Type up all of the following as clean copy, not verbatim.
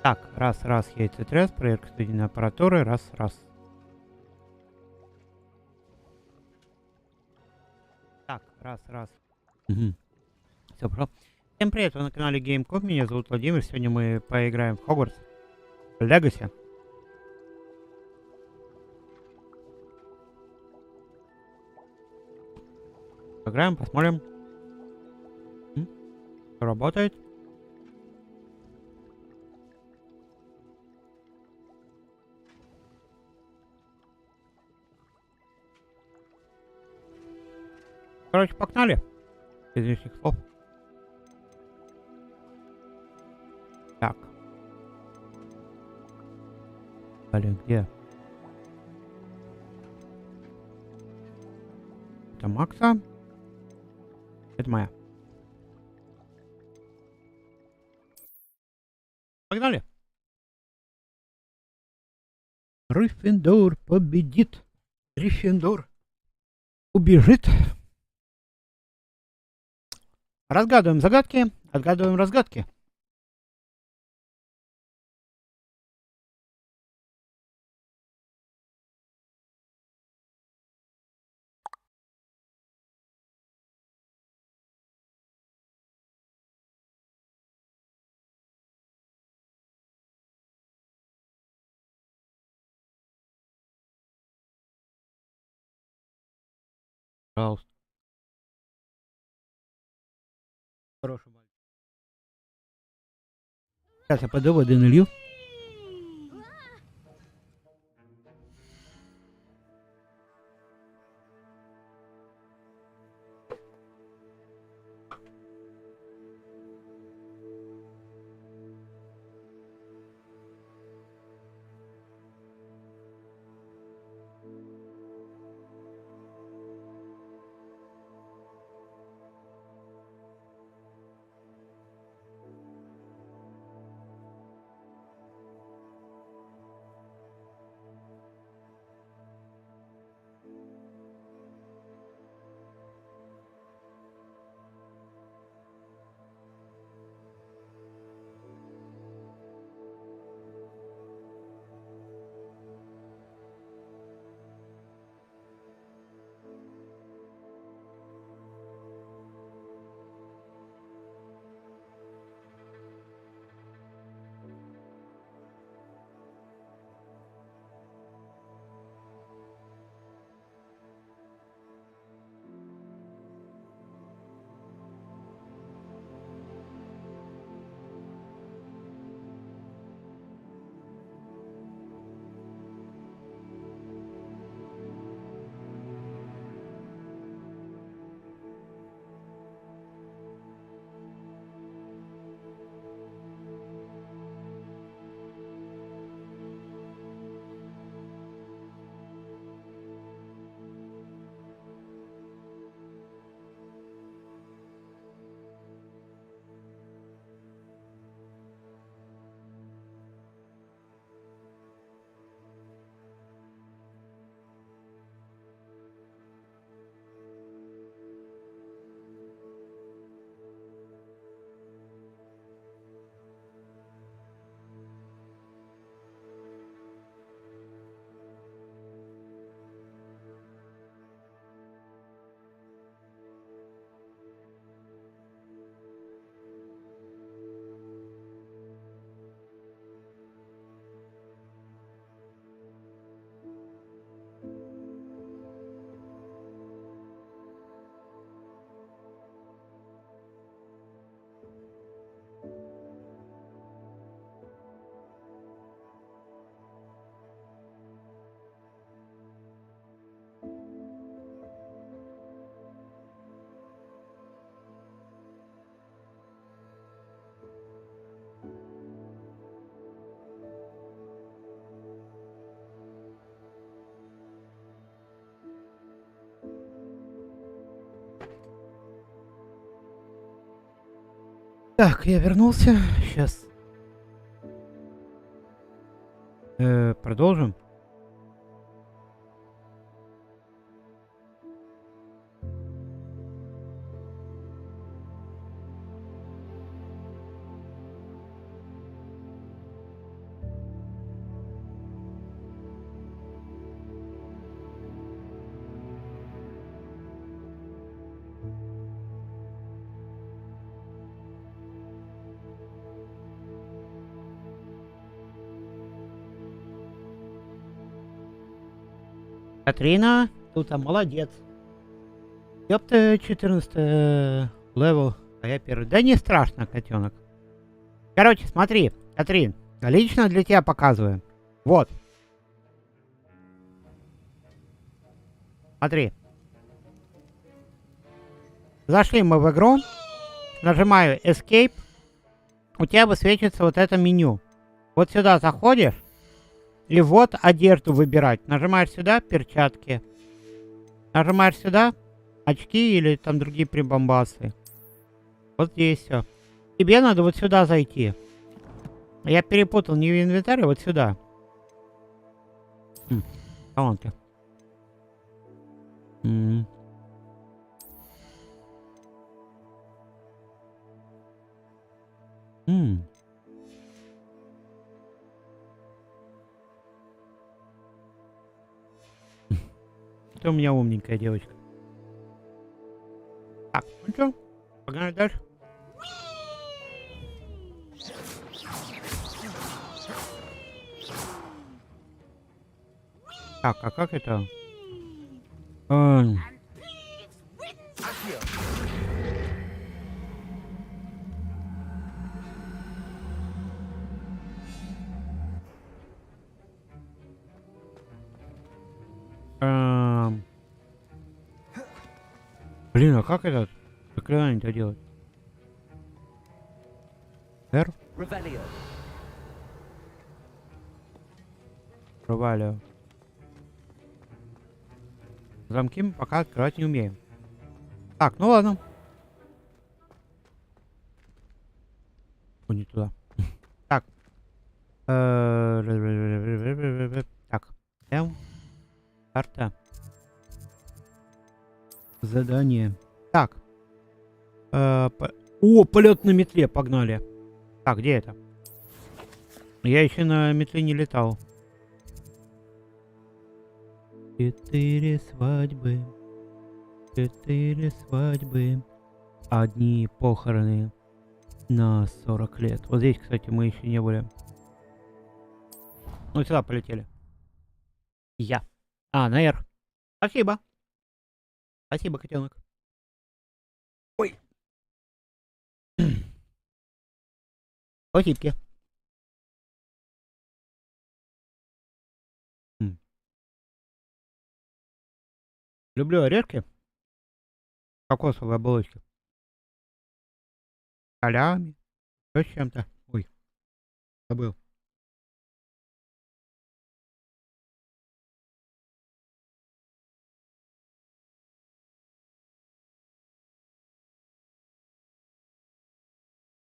Так, раз, яйцетряс, проверка студийной аппаратуры, раз. Так, раз. Угу. Все, прошло. Всем привет, вы на канале GameCom, меня зовут Владимир, сегодня мы поиграем в Хогвордс Legacy. Поиграем, посмотрим. Все работает. Короче, погнали. Без лишних слов. Так. Блин, где? Это Макса. Это моя. Погнали. Гриффиндор победит. Гриффиндор убежит. Разгадываем загадки, отгадываем разгадки. Пожалуйста. Хороший мальчик. Сейчас я пойду воды налью. Так, я вернулся. Сейчас. Продолжим. Катрина, тут молодец. Ёпта, 14 левел, а я первый. Да не страшно, котенок. Короче, смотри, Катрин, лично для тебя показываю. Вот. Смотри. Зашли мы в игру. Нажимаю Escape. У тебя высвечивается вот это меню. Вот сюда заходишь. И вот одежду выбирать. Нажимаешь сюда, перчатки. Нажимаешь сюда, очки или там другие прибамбасы. Вот здесь все. Тебе надо вот сюда зайти. Я перепутал не в инвентарь, а вот сюда. Таланты. Ты у меня умненькая девочка. Так, ну что, погнали дальше. Так, а как это? Блин, а как это заклинание-то делать? R? Провалю. Замки мы пока открывать не умеем. Так, ну ладно. О, не туда. Так. Так. Карта. Задание. Так. О, полет на метле, погнали. Так, где это? Я еще на метле не летал. 4 свадьбы. 4 свадьбы. Одни похороны на 40 лет. Вот здесь, кстати, мы еще не были. Ну, сюда полетели. Я. На R. Спасибо. Спасибо, котенок. Ой. Спасибо. Люблю орешки. Кокосовые оболочки. Солями. Что с чем-то. Ой. Забыл.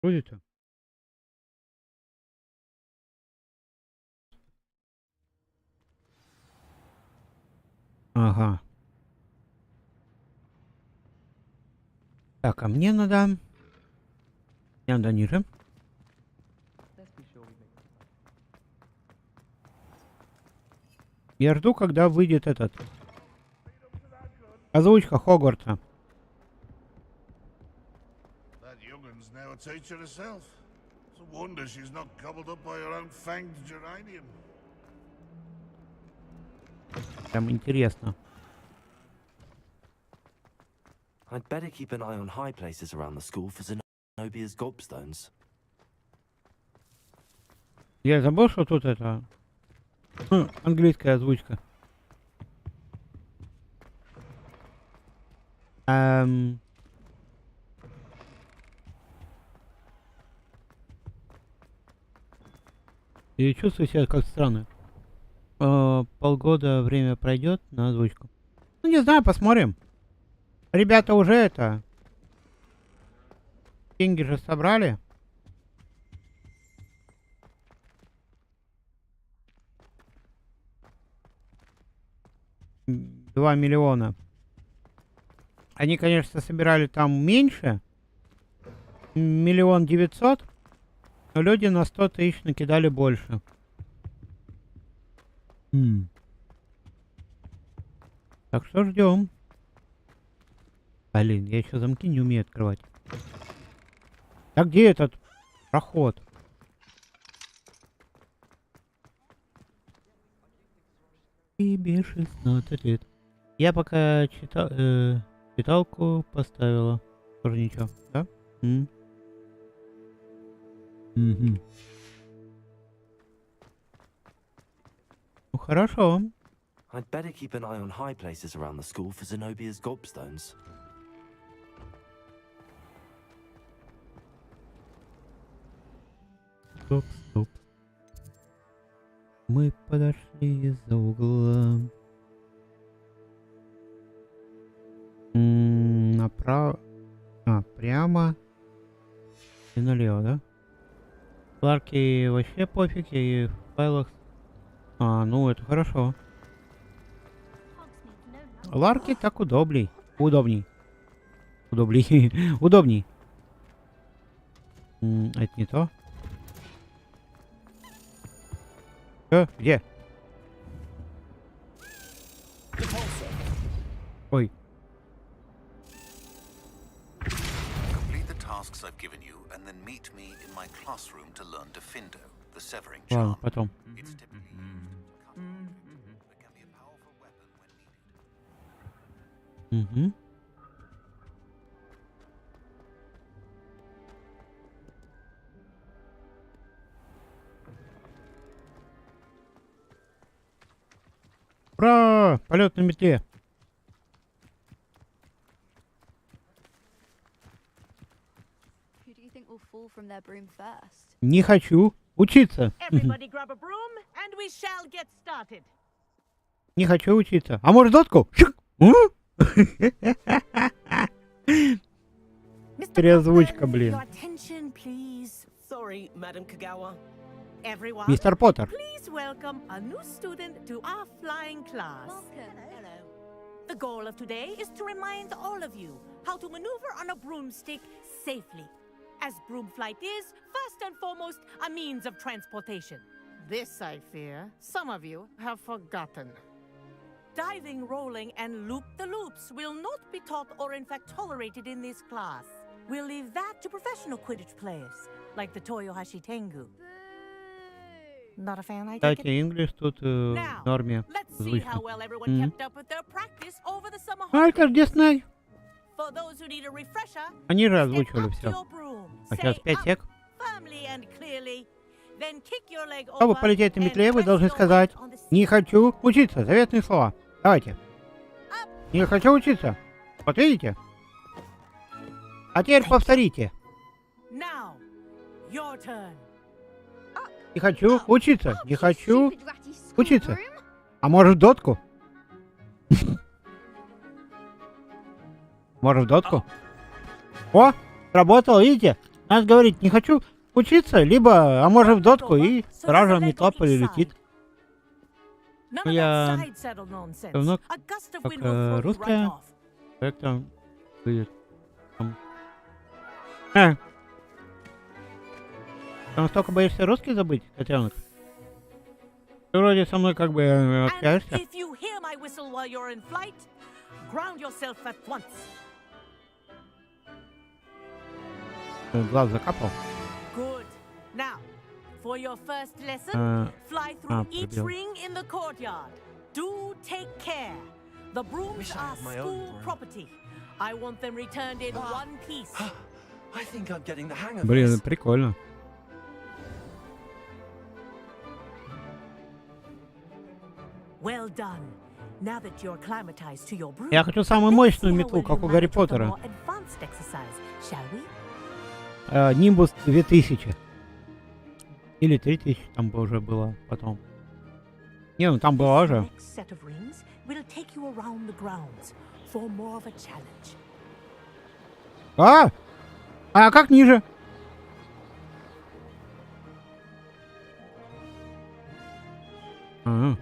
Будет-то? Ага. Так, а мне надо ниже. Я жду, когда выйдет этот. Озвучка Хогвартса. Прям интересно. I'd better keep an eye on high places around the school for Zenobia's gobstones. Я забыл, что тут это английская озвучка. И чувствую себя как странно. Полгода время пройдет на озвучку. Ну не знаю, посмотрим. Ребята уже это... Деньги же собрали. $2 миллиона. Они, конечно, собирали там меньше. 1 900 000. Но люди на 100 000 накидали больше. Так что ждем. Блин, я еще замки не умею открывать. А где этот проход? Тебе 16 лет. Я пока читалку поставила. Тоже ничего, да? Угу. Ну хорошо. I'd better keep an eye on high places around the school for Zenobia's gobstones. Стоп, стоп. Мы подошли из-за угла. Направо. Прямо. И налево, да? Ларки вообще пофиг, и в файлах. Ну это хорошо. Ларки так удобней. Удобней. Удобней. Это не то. Где? Ой. Complete the tasks I've given you and then meet me in my classroom to learn Diffindo, the severing Ладно, charm. потом. It's typically used to cut but can be a powerful weapon when needed. Угу. Ура! Полет на метле. Who do you think will fall from their broom first? Не хочу учиться. Everybody grab a broom and we shall get started. Не хочу учиться. А может дотку? Переозвучка, блин. Your attention, please. Sorry, Madam Kagawa. Everyone, Мистер Поттер. please welcome a new student to our flying class. Welcome. Hello. The goal of today is to remind all of you how to maneuver on a broomstick safely, as broom flight is, first and foremost, a means of transportation. This, I fear, some of you have forgotten. Diving, rolling, and loop-the-loops will not be taught or in fact tolerated in this class. We'll leave that to professional Quidditch players, like the Toyohashi Tengu. Not a fan, I take it? Кстати, English тут в Now, норме. let's see Звучно. how well everyone kept up with their practice over the summer Алька holidays. Дисней. For those who need a refresher, Они же step озвучивали up to все. your broom, А сейчас say 5 up сек. firmly and clearly, then kick your leg Чтобы over полететь на and метле, вы press должны your сказать: weight on the seat. не хочу учиться. Заветные слова. Давайте. Не хочу учиться. Вот видите? А теперь повторите. Now, your turn. Не хочу учиться. Не хочу Stupid ratty school учиться. broom. А может в дотку? Может в дотку? О, сработало, видите? Надо говорить: не хочу учиться, либо, а может в дотку, и сразу же метла полетит. None of Я that side saddle nonsense. давно A gust of как, wind will throw you русская. right off. Как там будет? Там столько боишься русский забыть, котенок? Ты вроде со мной как бы And общаешься. if you hear my whistle while you're in flight, ground yourself at once. Глаз закапал. Good. Now, for your first lesson, fly through each пробел. ring in the courtyard. Do take care. The brooms Wish I are had my own school broom. property. I want them returned in one piece. I think I'm getting the hang of Блин, this. прикольно. Well done. Now that you're acclimatized to your broom, Я хочу самую let's мощную see how метлу, well как you у Гарри manage with the Поттера. more advanced exercise, shall we? Нимбус 2000. Или 3000 там бы уже было потом. Не, ну там была This уже. next set of rings will take you around the grounds for more of a challenge. А как ниже? А,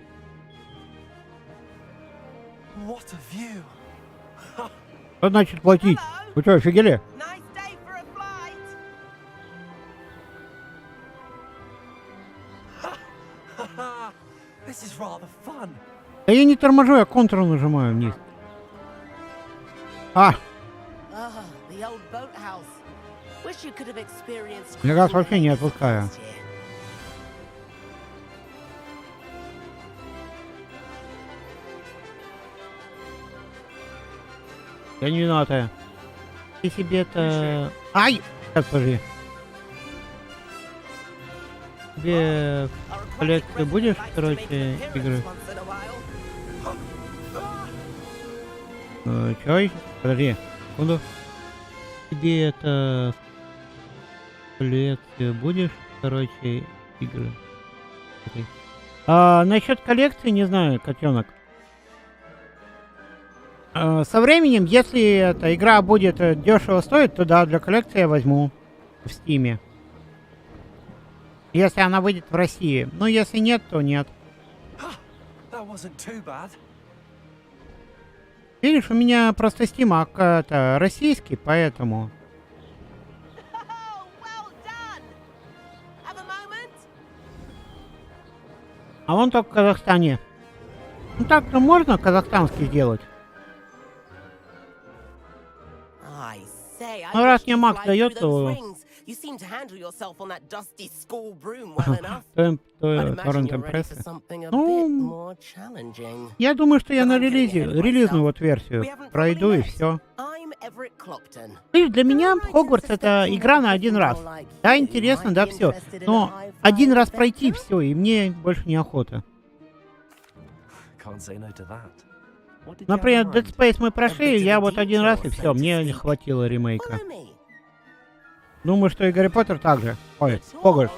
What a view! что значит платить? Вы что, офигели? Nice day for a flight. This is rather fun. Да я не торможу, я контур нажимаю вниз. Ah, the old boathouse. Wish you could have experienced. Я газ вообще не отпускаю. last year. Я не виноватая. Ты себе-то... Ай! Сейчас, подожди. Тебе в коллекцию будешь, короче, игры? Чё? Подожди. Секунду. Тебе это... в коллекцию будешь, короче, игры? Насчет коллекции, не знаю, котенок. Со временем, если эта игра будет дешево стоить, то да, для коллекции я возьму в Стиме. Если она выйдет в России. Но если нет, то нет. Видишь, у меня просто Steam это российский, поэтому. А он только в Казахстане. Ну так-то можно казахстанский сделать. Ну раз мне Макс дает, то... торрент прессы. Ну, я думаю, что я на релизную вот версию пройду и все. Видишь, для меня Хогвартс это игра на один раз. Да, интересно, да, все. Но один раз пройти все, и мне больше неохота. Например, Dead Space мы прошли, я вот один раз и все, мне не хватило ремейка. Думаю, что и Гарри Поттер также. Ой, Хогвартс.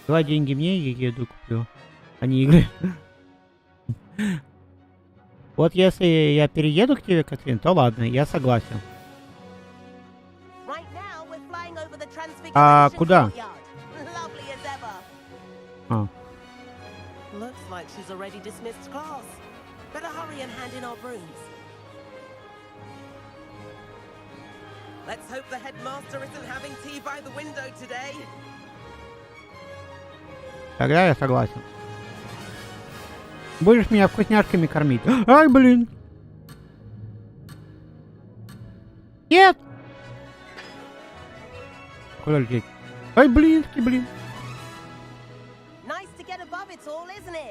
Давай деньги мне, я еду куплю. А не игры. Вот если я перееду к тебе, Катрин, то ладно, я согласен. А куда? А. Тогда я согласен. Будешь меня вкусняшками кормить? Ай, блин! Нет! Куда лететь? Ай, блин!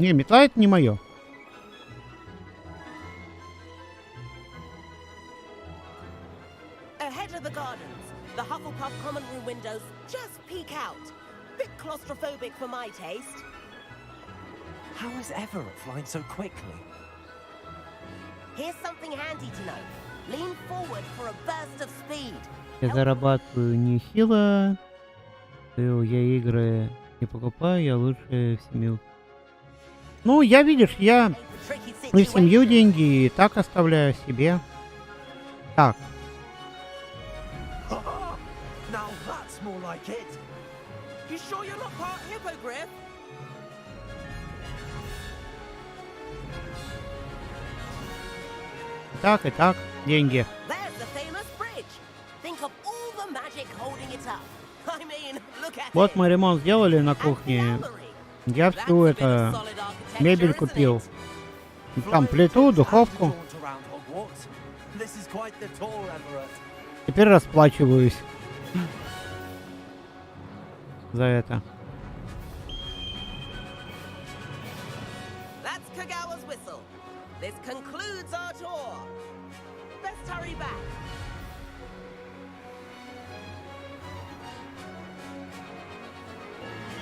Не, метла это не мое. The Hufflepuff common room windows just peek out. Bit claustrophobic for my taste. How is Everett flying so quickly? Here's something handy to know. Lean forward for a burst of speed. Я зарабатываю нехило. Я игры не покупаю, я лучше в семью. Ну, я, видишь, я и в семью деньги и так оставляю себе. Так. Так и так, деньги. Вот мы ремонт сделали на кухне. Я всю это мебель купил. Там плиту, духовку. Теперь расплачиваюсь за это.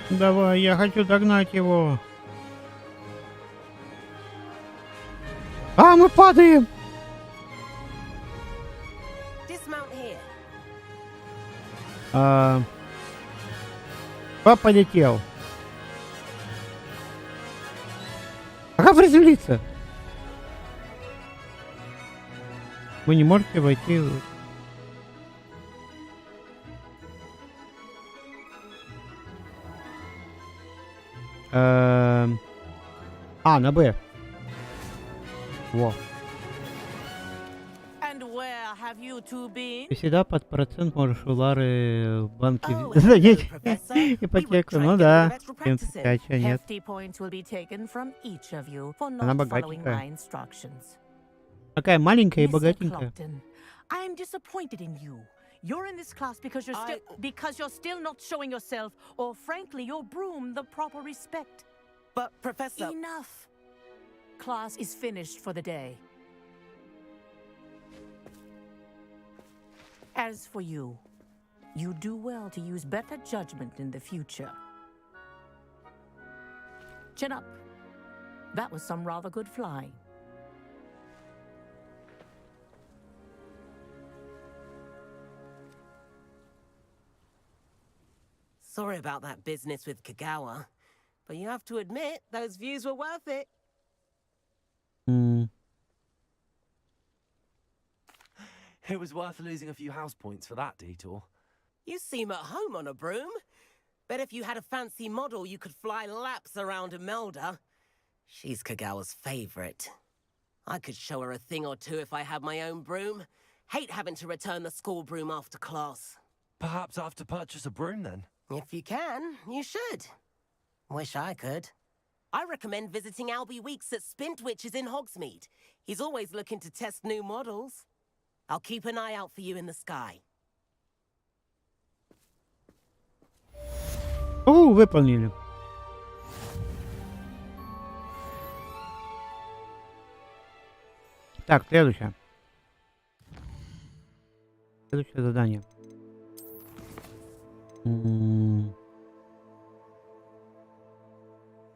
Давай, я хочу догнать его. А, мы падаем! Папа полетел. А как приземлиться? Вы не можете войти. На Б. Во. Ты всегда под процент можешь у Лары в банке занять ипотеку. Ну да. 75, а нет. Она богатенькая. Такая маленькая и богатенькая. You're in this class because you're still not showing yourself, or frankly, your broom the proper respect. But Professor... Enough. Class is finished for the day. As for you, you do well to use better judgment in the future. Chin up. That was some rather good flying. Sorry about that business with Kagawa, but you have to admit those views were worth it. It was worth losing a few house points for that detour. You seem at home on a broom. Bet if you had a fancy model, you could fly laps around Imelda. She's Kagawa's favorite. I could show her a thing or two if I had my own broom. Hate having to return the school broom after class. Perhaps I have to purchase a broom then. If you can, you should. Wish I could. I recommend visiting Albie Weeks at Spintwitches in Hogsmeade. He's always looking to test new models. I'll keep an eye out for you in the sky. О, выполнили. Так, следующее. Следующее задание.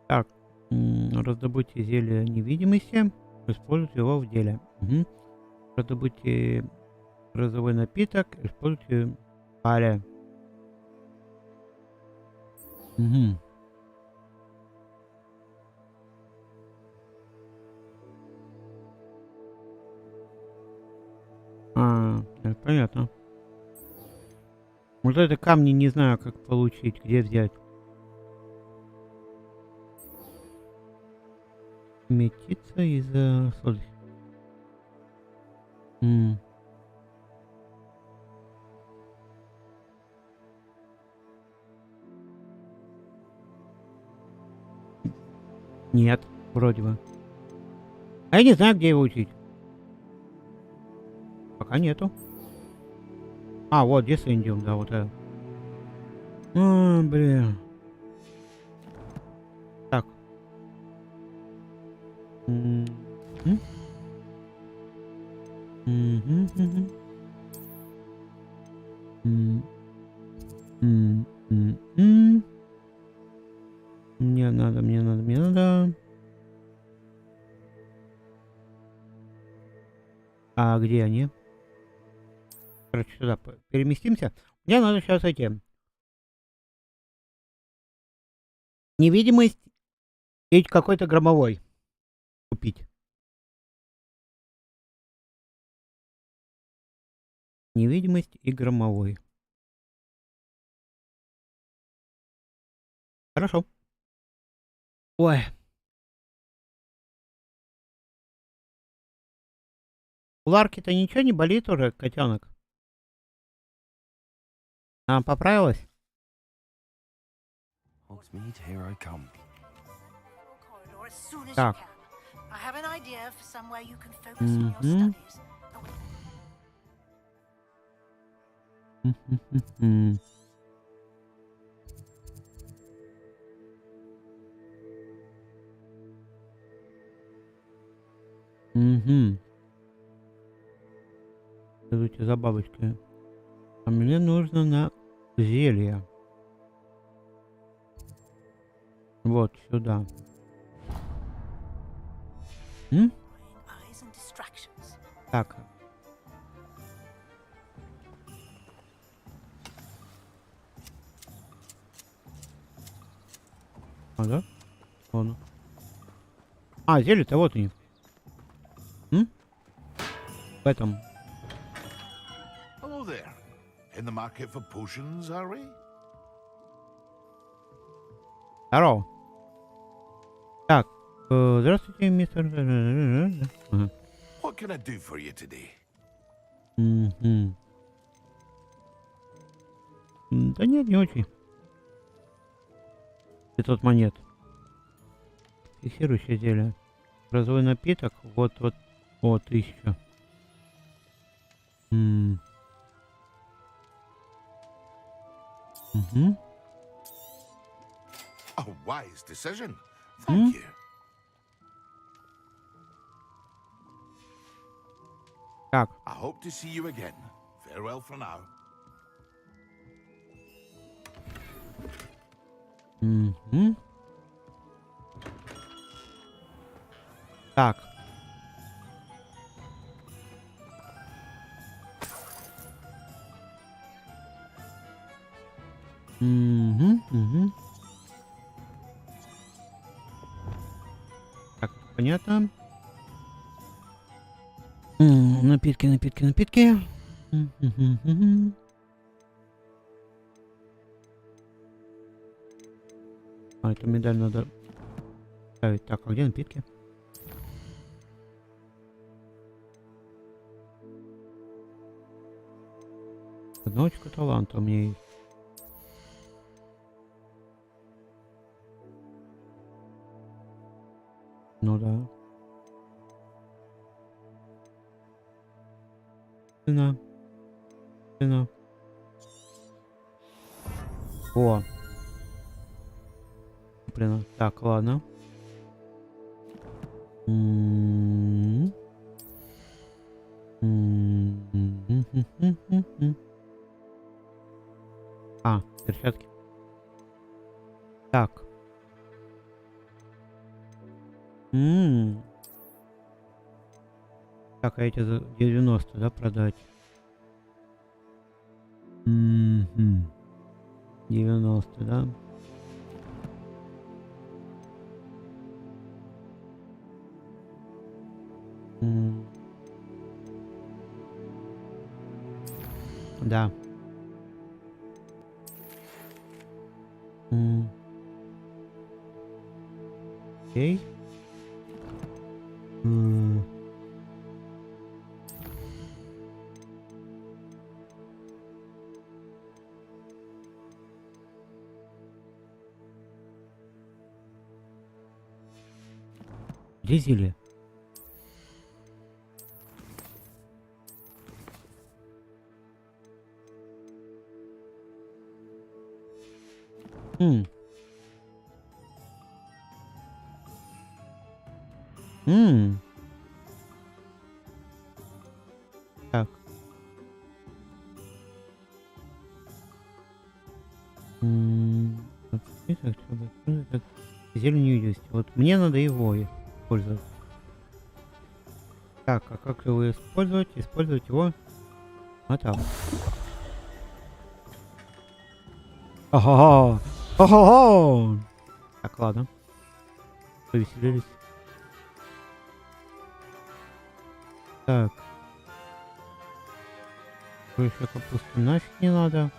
Так, раздобудьте зелье невидимости, используйте его в деле. Раздобудьте розовый напиток, используйте паля. Понятно. Вот это камни не знаю, как получить, где взять. Метиться из-за соли. Нет, вроде бы. А я не знаю, где его учить. Пока нету. А, вот десендиум, да, вот это. Блин. Так. Мне надо. А где они? Короче, сюда переместимся. Мне надо сейчас эти. Невидимость и какой-то громовой купить. Невидимость и громовой. Хорошо. Ой. У Ларки-то ничего не болит уже, котенок? Она поправилась? Hogsmeade, here I come. Так. Следуйте за бабочкой. А мне нужно на зелье. Вот сюда. Так. Ага. Вон. А, зелье-то вот они. В этом. Hello there. In the market for potions, are we? Здорово. Так. Здравствуйте, мистер. Ага. What can I do for you today? Да нет, не очень. 500 монет. Фиксирующее зелье. Розовый напиток. Вот. О, 1000. A wise decision. Thank you. Так. I hope to see you again. Farewell for now. Угу. Так. Угу. Так, понятно. Напитки. Мгм. А, эту медаль надо ставить. Так, а где напитки? Одиночка таланта у меня есть. Ну да. Цена. О. Блин, так, ладно. А, перчатки. Так. Так, а эти за 90, да, продать? 90, да? Да. Окей. Где зелье? Так. Так. Зелье невидимости. Вот мне надо его использовать. Так, а как его использовать? Использовать его вот так. Ага. Ага. Так, ладно. Повеселились. Так. Больше капусты нафиг не надо.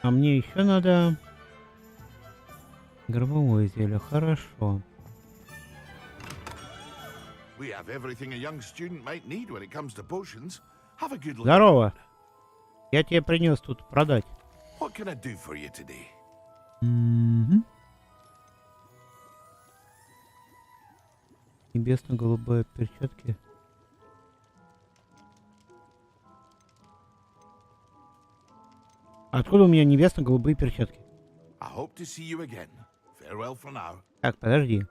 А мне еще надо гробовое зелье. Хорошо. We have everything a young student might need when it comes to potions. Have a good look. Здорово. Я тебе принес тут продать. What can I do for you today? Небесно-голубые перчатки. Откуда у меня небесно-голубые перчатки? I hope to see you again. Farewell for now. Так, подожди.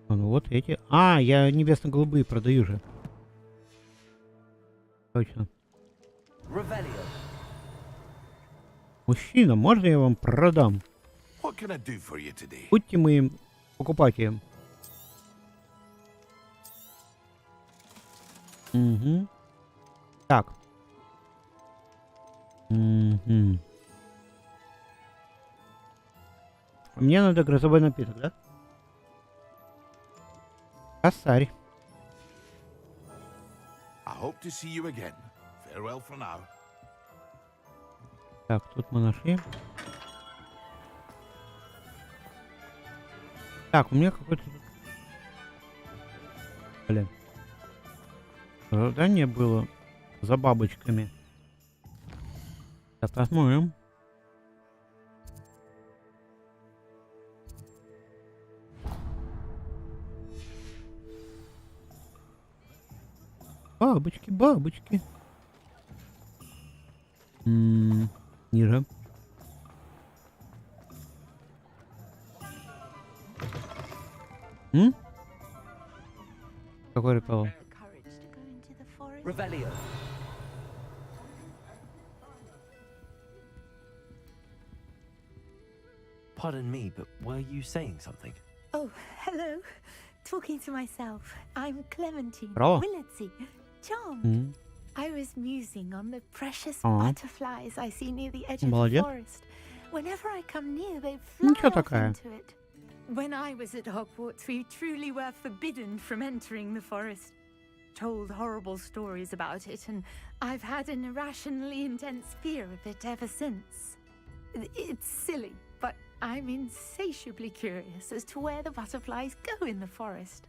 Ну вот эти. А, я небесно-голубые продаю же. Точно. Мужчина, можно я вам продам? What can I do for you today? Будьте моим покупателем. Угу. Так. Угу. Мне надо грозовой напиток, да? Косарь. I hope to see you again. Farewell for now. Так, тут мы нашли. Так, у меня какой-то... Блин. Задание было за бабочками. Сейчас посмотрим. Бабочки, бабочки. Ниже. Какой репел? Courage to go into the forest. Revelio. Pardon me, but were you saying something? Oh, hello. Talking to myself. I'm Clementine Браво. Willardsey. Charmed. I was musing on the precious butterflies I see near the edge of the Молодец. forest. Whenever I come near, they fly Ничего off такая. into it. When I was at Hogwarts, we truly were forbidden from entering the forest. Told horrible stories about it, and I've had an irrationally intense fear of it ever since. It's silly, but I'm insatiably curious as to where the butterflies go in the forest.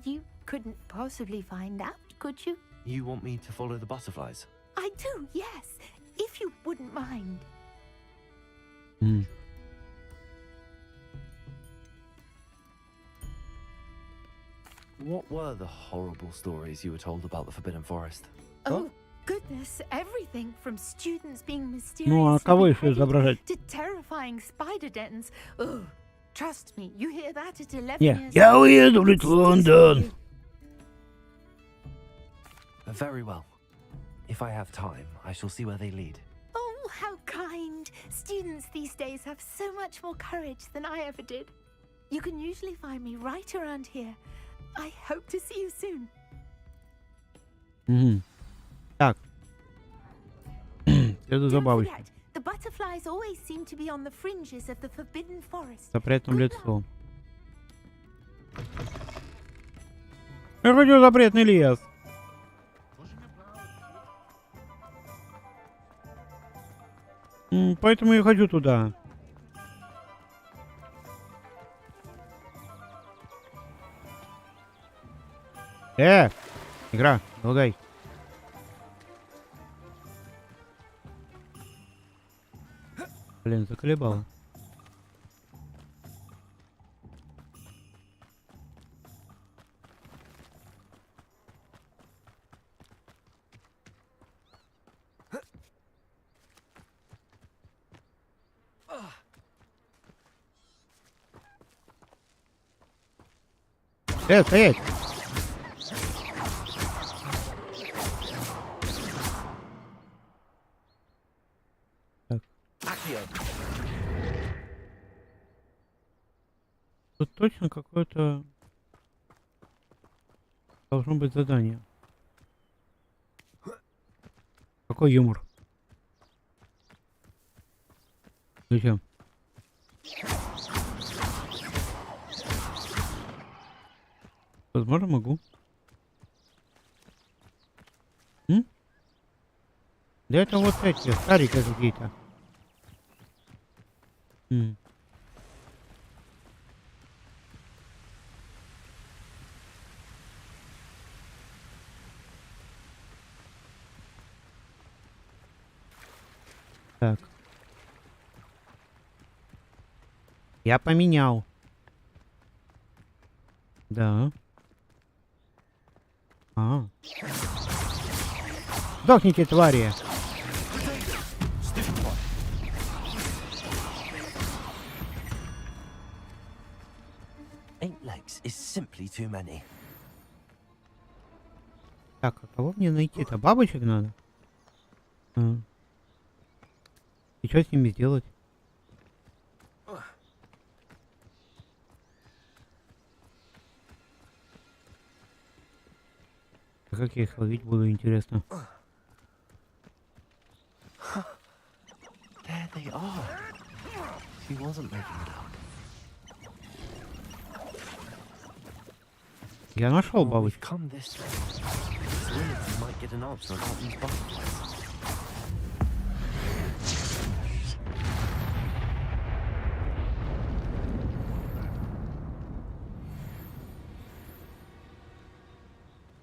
You couldn't possibly find out, could you? You want me to follow the butterflies? I do, yes, if you wouldn't mind. What were the horrible stories you were told about the Forbidden Forest? Oh, goodness, everything from students being Ну, а кого еще mysteriously изображать? to terrifying spider dens. Oh, trust me, you hear that at 11 Не, years я old, уеду в it sticks with Лондон. you. Very well. If I have time, I shall see where they lead. Oh, how kind. Students these days have so much more courage than I ever did. You can usually find me right around here. I hope to see you soon. Так. Следуй за Don't бабочкой. forget, the butterflies always seem to be on the fringes of the forbidden forest. Запретным Good лицом. Я хочу запретный лес. Поэтому я хочу туда. Игра, долгай. Блин, заколебало. Стоять! Так. Тут точно какое-то должно быть задание. Какой юмор? Зачем? Возможно, могу. Да это вот эти старики какие-то. Так. Я поменял. Да. Сдохните, твари. Eight legs is simply too many. Так, а кого мне найти-то? Бабочек надо? И что с ними сделать? А как я их ловить буду, интересно? There they are. She wasn't making it up. Я нашел Well, we've бабочку. come this way. It's weird we might get an answer about these butterflies.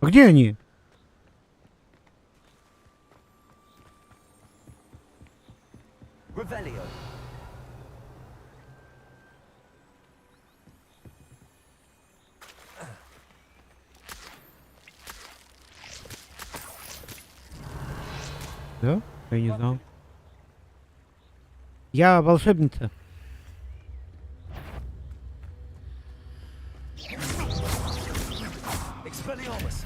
А где они? Revelio. Да? Я не знал. Я волшебница. Expelliarmus.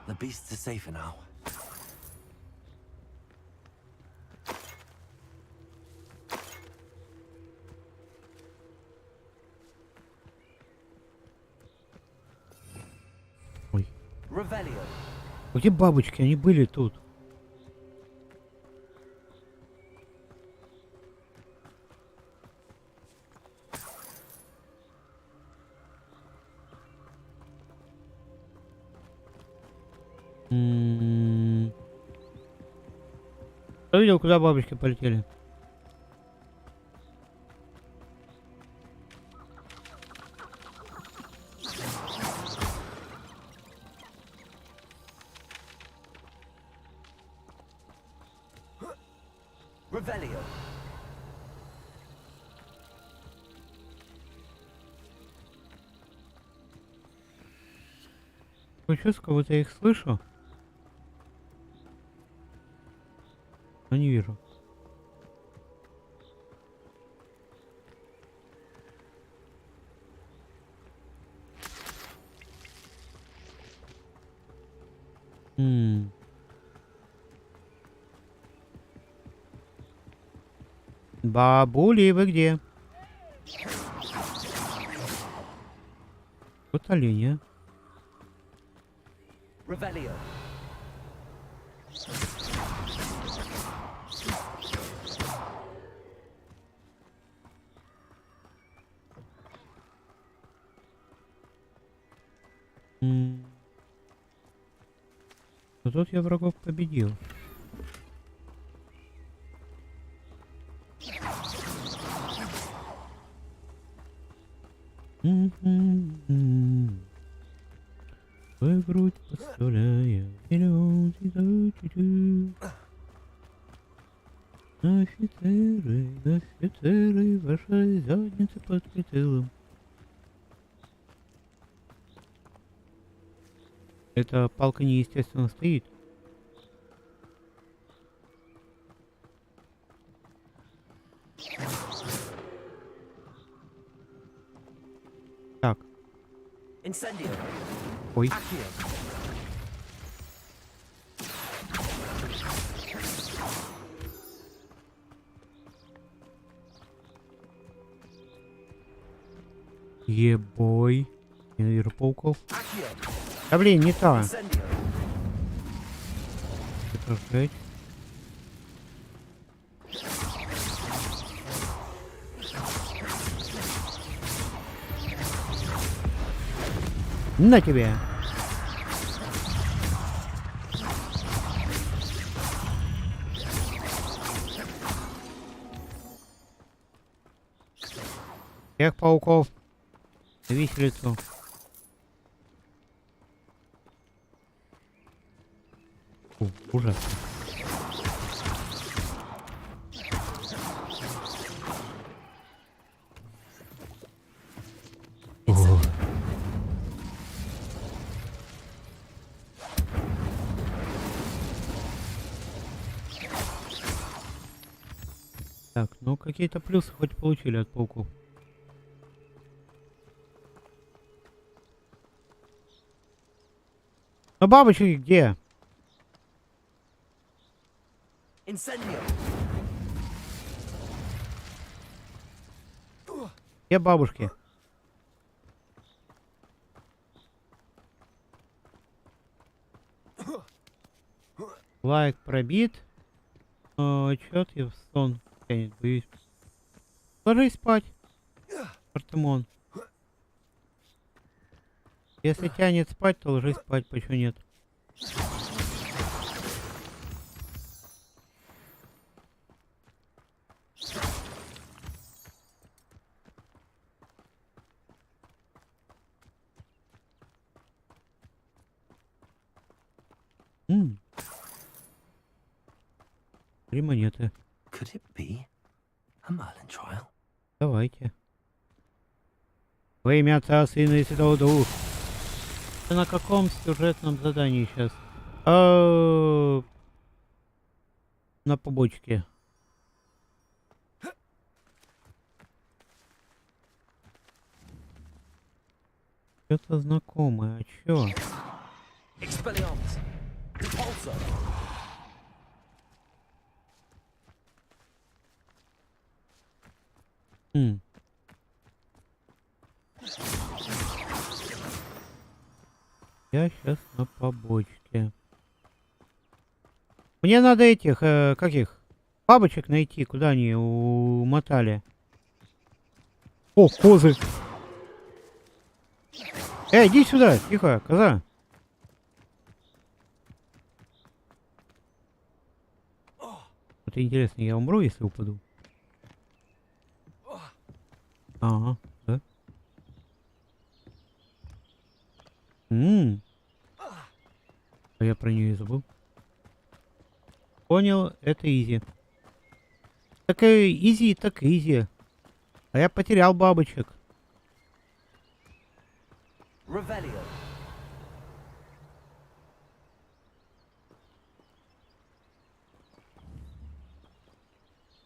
The beasts are safer now. Ой. Revelio. Где бабочки? Они были тут. Кто видел, куда бабочки полетели? Revelio. Сейчас кого-то я их слышу. Но не вижу. Бабули, вы где? Вот оленя. Revelio. Но тут я врагов победил. Свою грудь подставляя миллион офицеры, офицеры, ваша задница под прицелом. Эта палка неестественно стоит. Так. Incendio. Ой. Accio. Ебой. Ненавижу пауков. Accio. Да блин, не та. Incendio. Поддержать. На тебе. Всех пауков на виселицу. Ужасно. Так, ну какие-то плюсы хоть получили от пауков. Но бабочки где? Incendio. Где бабушки? Лайк пробит. Чё ты в сон тянет, боюсь. Ложись спать. Артемон. Если тянет спать, то ложись спать, почему нет? Три монеты. Could it be a Merlin trial? Давайте. Во имя Отца, Сына и Святого Духа. Это на каком сюжетном задании сейчас? На побочке. Что-то знакомое, а чё? Expelliarmus. Repulsor. Я сейчас на побочке. Мне надо этих, каких? Бабочек найти, куда они умотали. О, козы! Иди сюда, тихо, коза. Вот интересно, я умру, если упаду? Ага, да? А я про нее и забыл. Понял, это изи. Так изи, так изи. А я потерял бабочек. Revelio.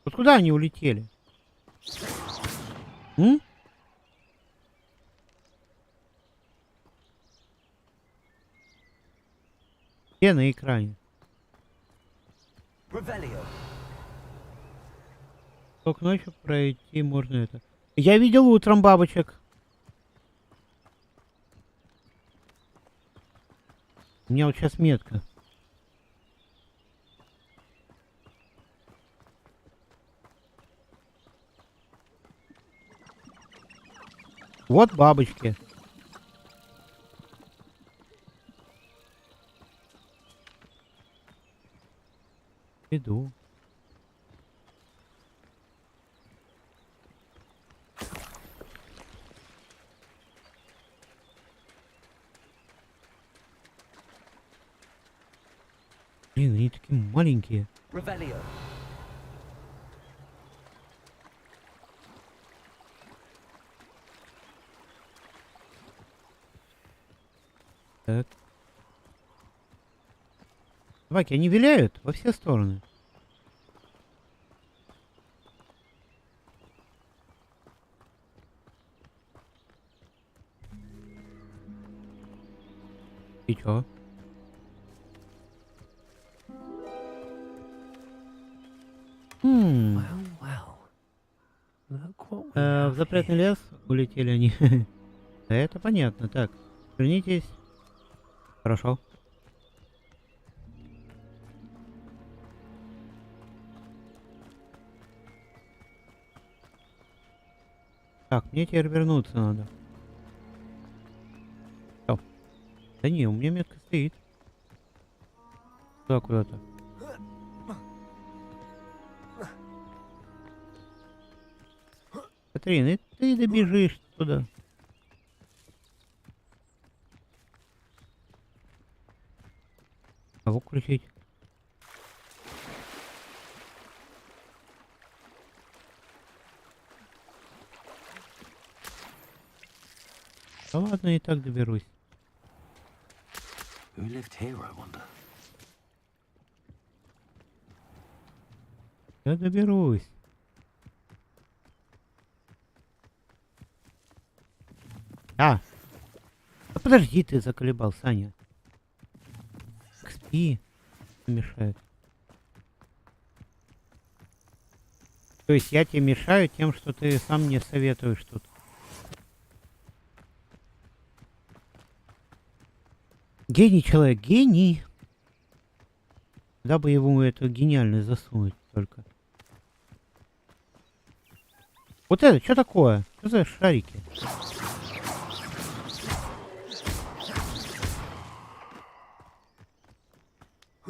Вот куда они улетели? Где на экране? Revelio. Только ночью пройти можно это. Я видел утром бабочек. У меня вот сейчас метка. Вот бабочки. Иду. Блин, они такие маленькие. Revelio. Так. Собаки, они виляют во все стороны. И чё? В запретный лес улетели они. Да это понятно. Так, вернитесь. Хорошо. Так, мне теперь вернуться надо. Всё. Да не, у меня метка стоит. Туда куда-то. Катрин, и ты добежишь туда. Кого крутить? Да ладно, и так доберусь. Who lived here, I wonder? Я доберусь. Да подожди, ты заколебал, Саня. Спи. Мешает. То есть я тебе мешаю тем, что ты сам мне советуешь тут. Гений человек, гений. Дабы ему эту гениальность засунуть только. Вот это, что такое? Что за шарики?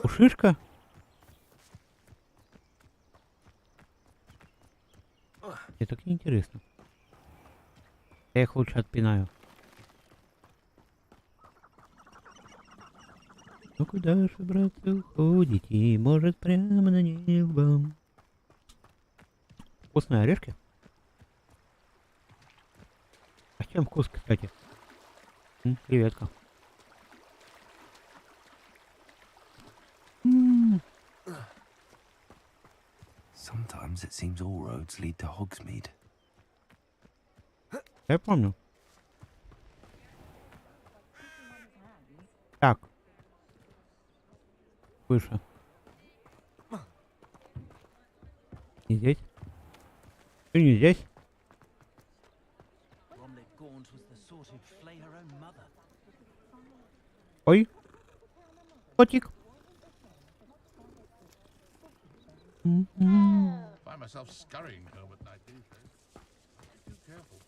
Пушишка? Мне так неинтересно. Я их лучше отпинаю. Ну куда же, братцы, уходите? Может, прямо на небо? Вкусные орешки? А чем вкус, кстати? Креветка. seems all roads lead to Hogsmeade. Я помню. Так. Выше. Не здесь? Ты не здесь? Ой. Котик. Find myself scurrying home at night these days. Be careful.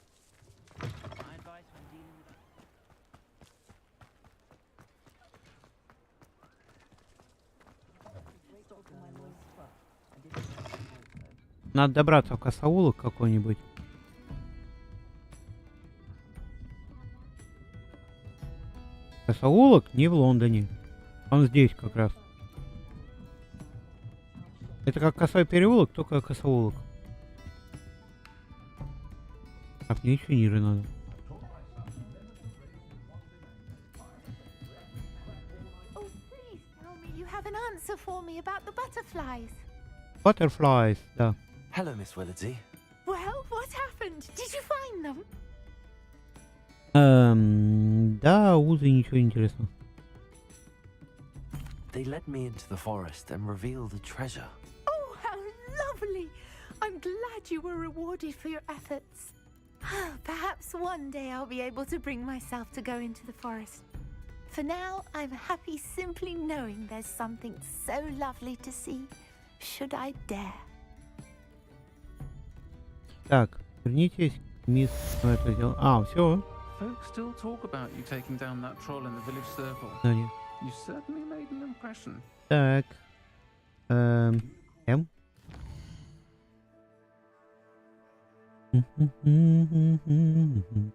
Надо добраться в косоулок какой-нибудь. Косоулок не в Лондоне. Он здесь как раз. Это как косой переулок, только косоулок. Так, мне еще ниже надо. Oh, please tell me you have an answer for me about the butterflies. Butterflies, да. Hello, Miss Willardsey. Well, what happened? Did you find them? Да, узы, ничего интересного. They led me into the forest and revealed a treasure. Oh, how lovely! I'm glad you were rewarded for your efforts. Perhaps one day I'll be able to bring myself to go into the forest. For now, I'm happy simply knowing there's something so lovely to see, should I dare. Так, вернитесь, мисс, это сделал. А, все. Folks still talk about you taking down that troll in the village circle. Да, нет. You certainly made an impression. Так. М.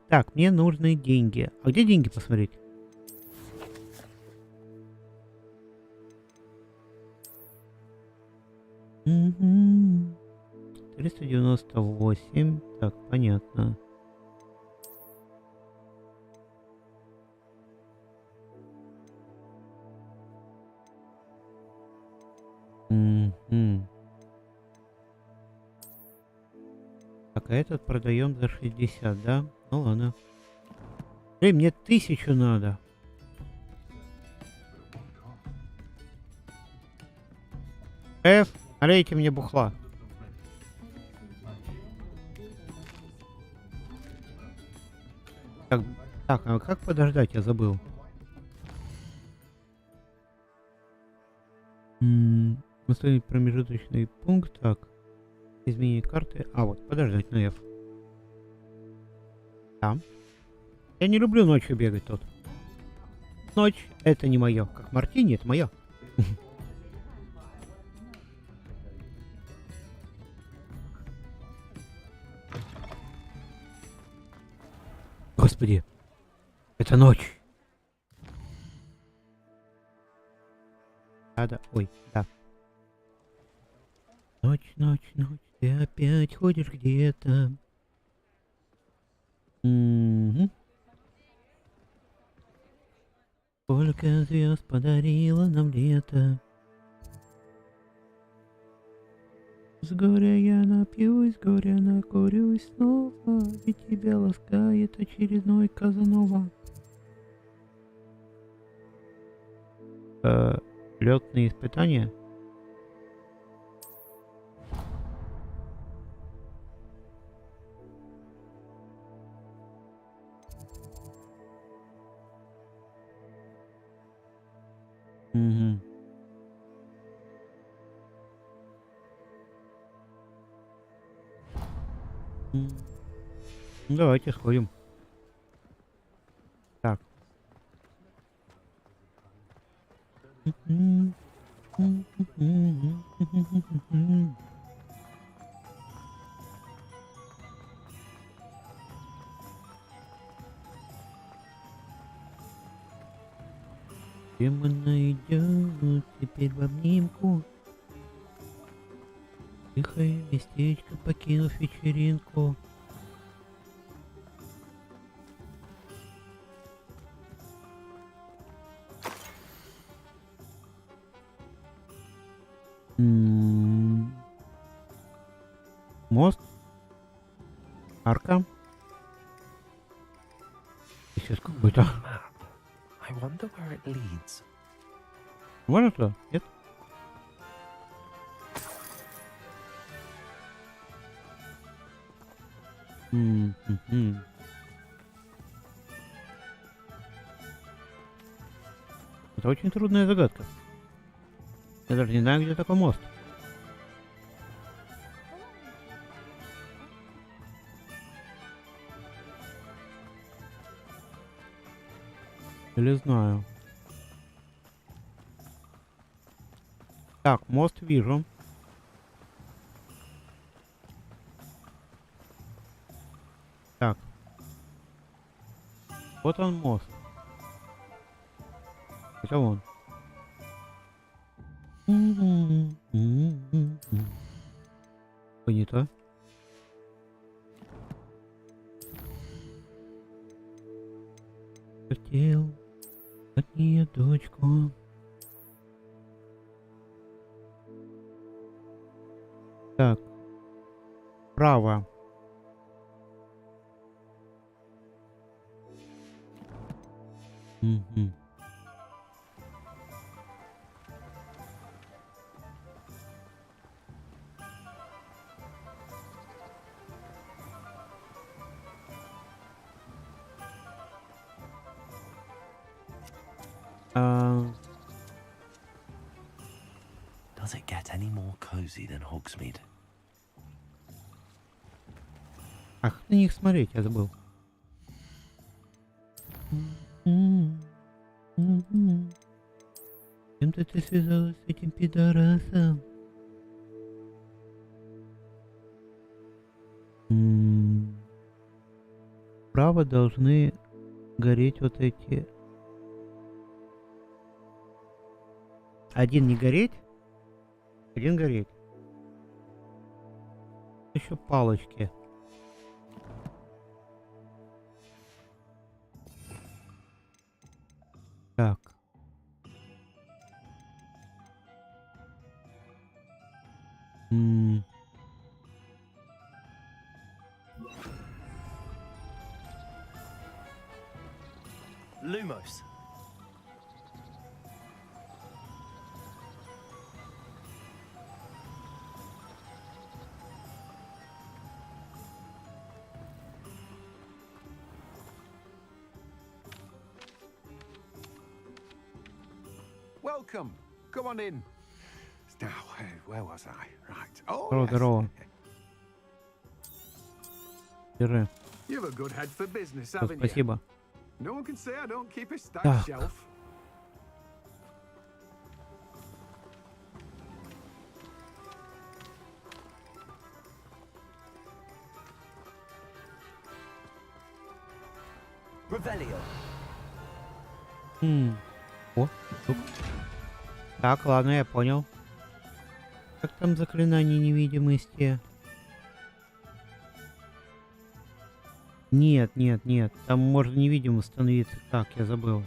Так, мне нужны деньги. А где деньги посмотреть? Угу. 398. Так, понятно. Так, а этот продаем за 60, да? Ну ладно. Мне 1000 надо. Шеф, налейте мне бухла. Так, а как подождать? Я забыл. Установить промежуточный пункт. Так. Изменить карты. А, вот, подождать на F. Да. Я не люблю ночью бегать тут. Ночь — это не мое. Как мартини — это мое. Господи. Это ночь. Да. Ой, да. Ночь, ночь, ночь, ты опять ходишь где-то. Сколько звезд подарила нам лето. С горя я напьюсь, с горя накурюсь снова, ведь тебя ласкает очередной Казанова. Лётные испытания. Угу. Давайте сходим. Так. Где мы найдем теперь в обнимку? Тихое местечко, покинув вечеринку. мост. Арка. Сейчас какой-то. I wonder where it leads. Можно туда? Нет? М-м-м. Это очень трудная загадка. Я даже не знаю, где такой мост. Или знаю. Так, мост вижу. Так. Вот он мост. Это он. Ой, не то. Хотел от нее дочку. Так. Право. Угу. Does it get any more cozy than Hogsmeade? Ах, на них смотреть, я забыл. Чем-то ты связалась с этим пидорасом? Справа должны гореть вот эти. Один не гореть, один гореть. Еще палочки. Так. Lumos. Welcome. Come on in. Now, where was I? Right. Oh, Здорово, yes. здорово. Держи. You have a good head for business, Всё, haven't you? спасибо. No one can say I don't keep a stacked Так. shelf. Revelio. О, тут. Так, ладно, я понял. Как там заклинание невидимости? Нет, нет, нет. Там можно невидимо становиться. Так, я забыл.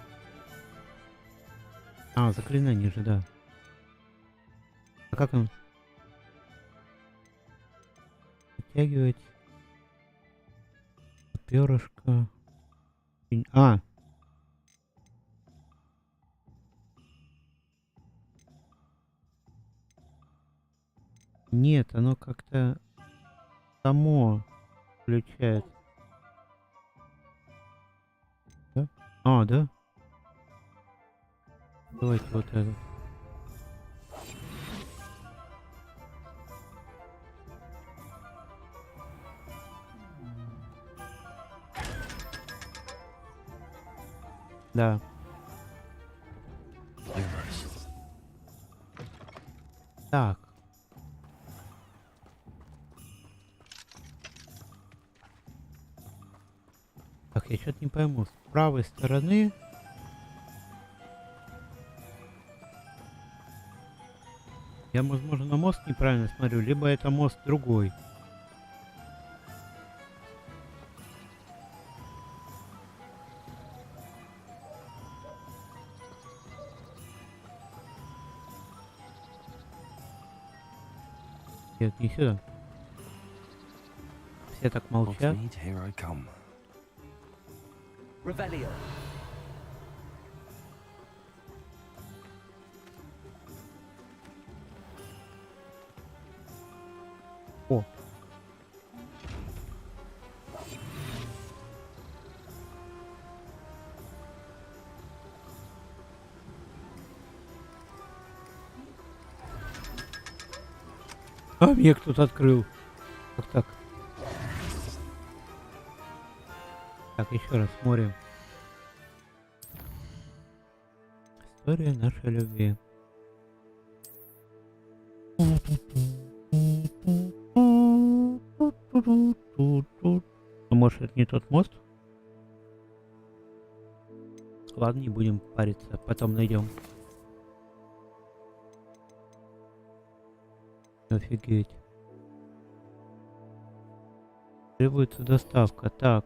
А, заклинание же, да. А как он? Подтягивать. Перышко. А. Нет, оно как-то само включает. Да? А, да? Давайте вот это. Да. Так. Так, я что-то не пойму. С правой стороны... Я, возможно, на мост неправильно смотрю, либо это мост другой. Нет, не сюда. все так молчат. Hogsmeade, here I come. Revelio. О. А, мне кто-то открыл. Вот так. Так, еще раз смотрим. История нашей любви. Может, это не тот мост? Ладно, не будем париться, потом найдем. Офигеть. Требуется доставка. Так.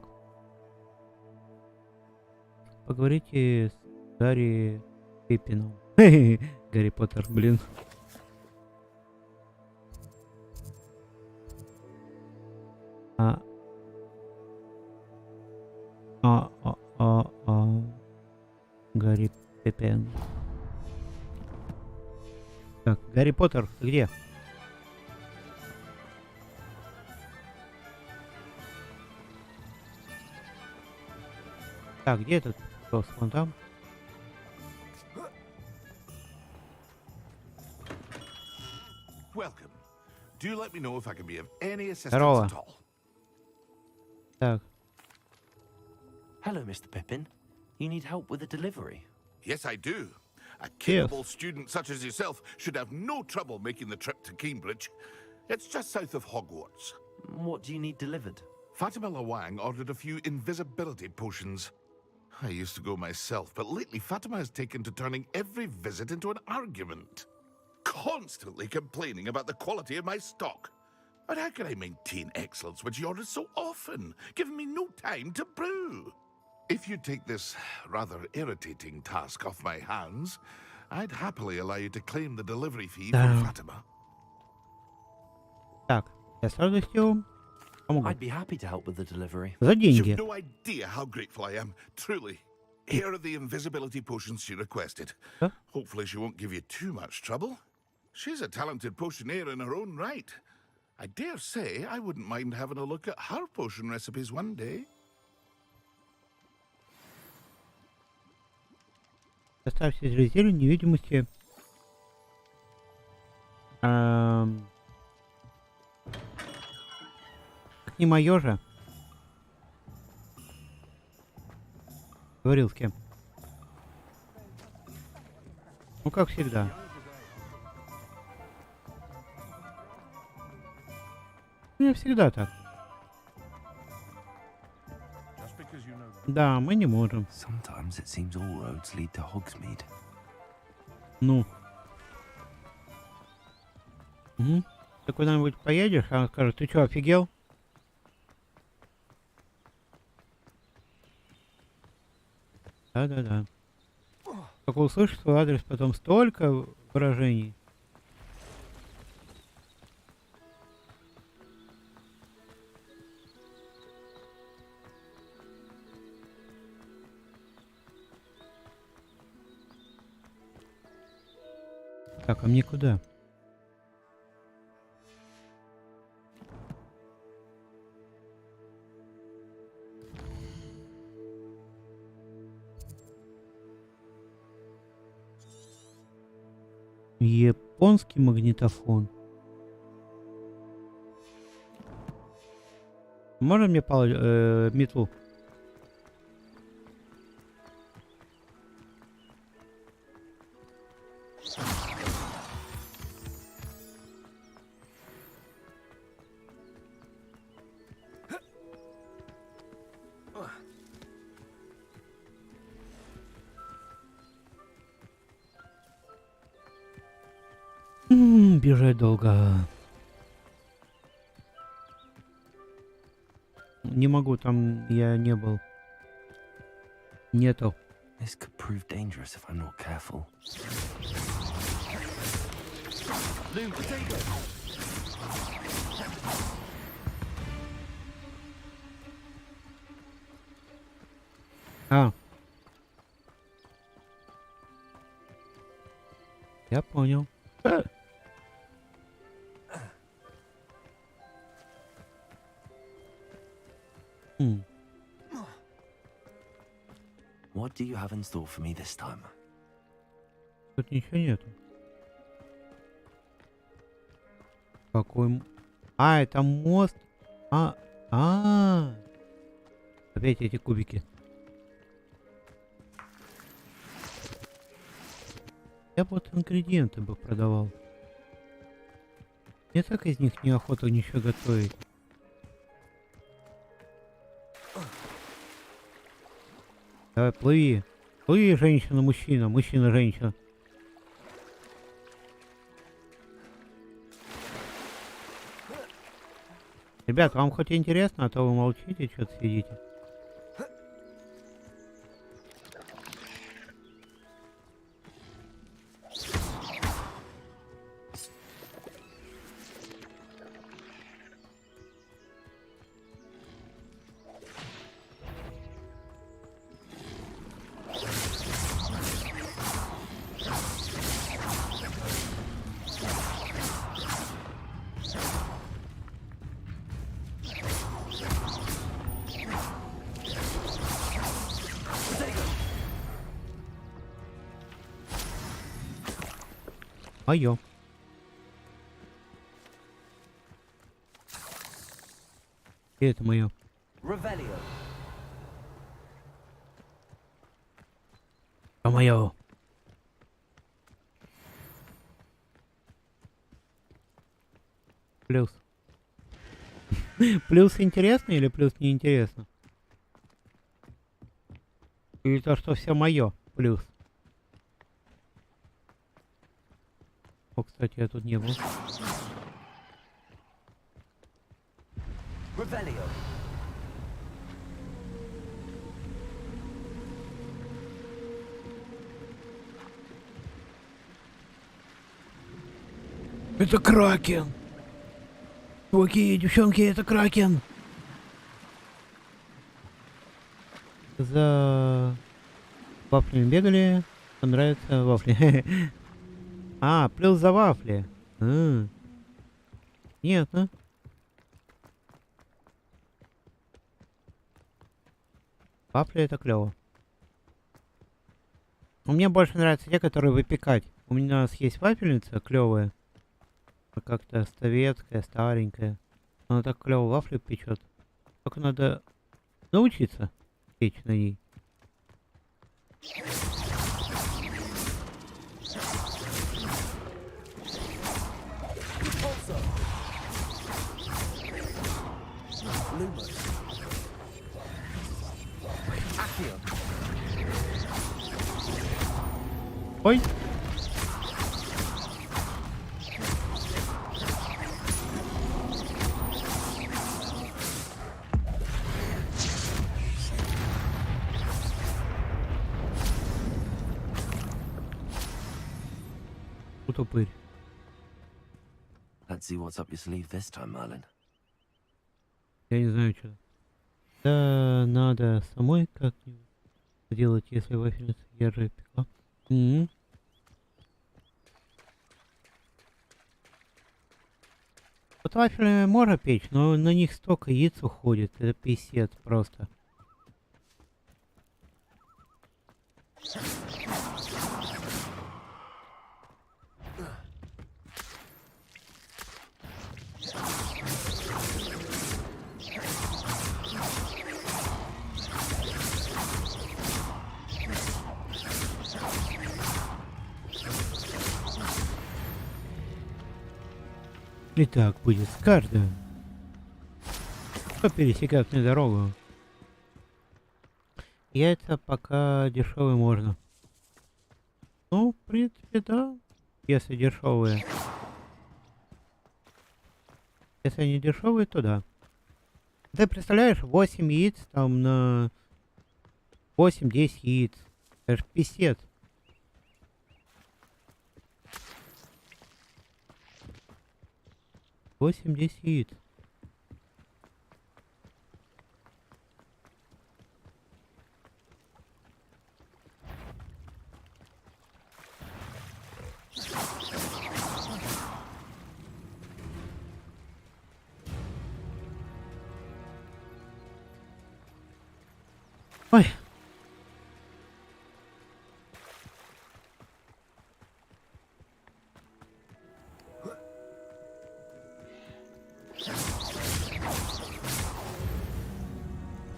Поговорите с Гарри Пиппином. Гарри Поттер, блин. Гарри Пиппин. Так, Гарри Поттер, ты где? Так, где этот? Вон там. Welcome. Do let me know if I can be of any assistance Здорово. at all. Так. Hello, Mr. Pippin. You need help with a delivery? Yes, I do. A capable student such as yourself should have no trouble making the trip to Cambridge. It's just south of Hogwarts. What do you need delivered? Fatima Lawang ordered a few invisibility potions. I used to go myself, but lately Fatima has taken to turning every visit into an argument. Constantly complaining about the quality of my stock. But how can I maintain excellence when she orders so often, giving me no time to brew? If you take this rather irritating task off my hands, I'd happily allow you to claim the delivery fee from Fatima. Так, я с радостью помогу. I'd be happy to help with the delivery. За деньги. You've no idea how grateful I am, truly. Here are the invisibility potions she requested. Huh? Hopefully she won't give you too much trouble. She's a talented potioneer in her own right. I dare say I wouldn't mind having a look at her potion recipes one day. Оставьте зрителю невидимости. Так не моё же. Говорил с кем. Ну, как всегда. Не всегда так. Да, мы не можем. Sometimes it seems all roads lead to Hogsmeade. Ну. Угу. Ты куда-нибудь поедешь, а он скажет, ты что, офигел? Да-да-да. Только услышишь свой адрес, потом столько выражений. Так, а мне куда? Японский магнитофон. Можно мне метлу? Бежать долго. Не могу, там я не был. Нету. This could prove dangerous if I'm not careful. А. Я понял. What do you have in store for me this time? Тут ничего нету. Какой... А, это мост. Опять эти кубики. Я бы вот ингредиенты бы продавал. Мне так из них неохота ничего готовить. Давай, плыви. Плыви, женщина-мужчина, мужчина-женщина. Ребят, вам хоть интересно, а то вы молчите, что-то сидите. Моё. И это моё. А моё. Плюс. Плюс интересно или плюс неинтересно? Или то, что все моё плюс? О, кстати, я тут не был. Это кракен! Чуваки, девчонки, это кракен! За вафлями бегали. Вам нравятся вафли. А, плюс за вафли. Нет, ну. Вафли это клево. Мне больше нравятся те, которые выпекать. У нас есть вафельница клевая. Как-то советская, старенькая. Она так клево вафли печет. Только надо научиться печь на ней. Ой! Упырь. Let's see what's up your sleeve this time, Merlin. Я не знаю, что. Да, надо самой как-нибудь делать, если вафельницу я же пекла. Вот вафели можно печь, но на них столько яиц уходит. Это писец просто. И так будет с каждым, кто пересекает мне дорогу. Яйца пока дешевые можно. Ну, в принципе, да, если дешевые. Если они дешевые, то да. Ты представляешь, 8 яиц там на 8-10 яиц. Это ж писец. яиц. Ой.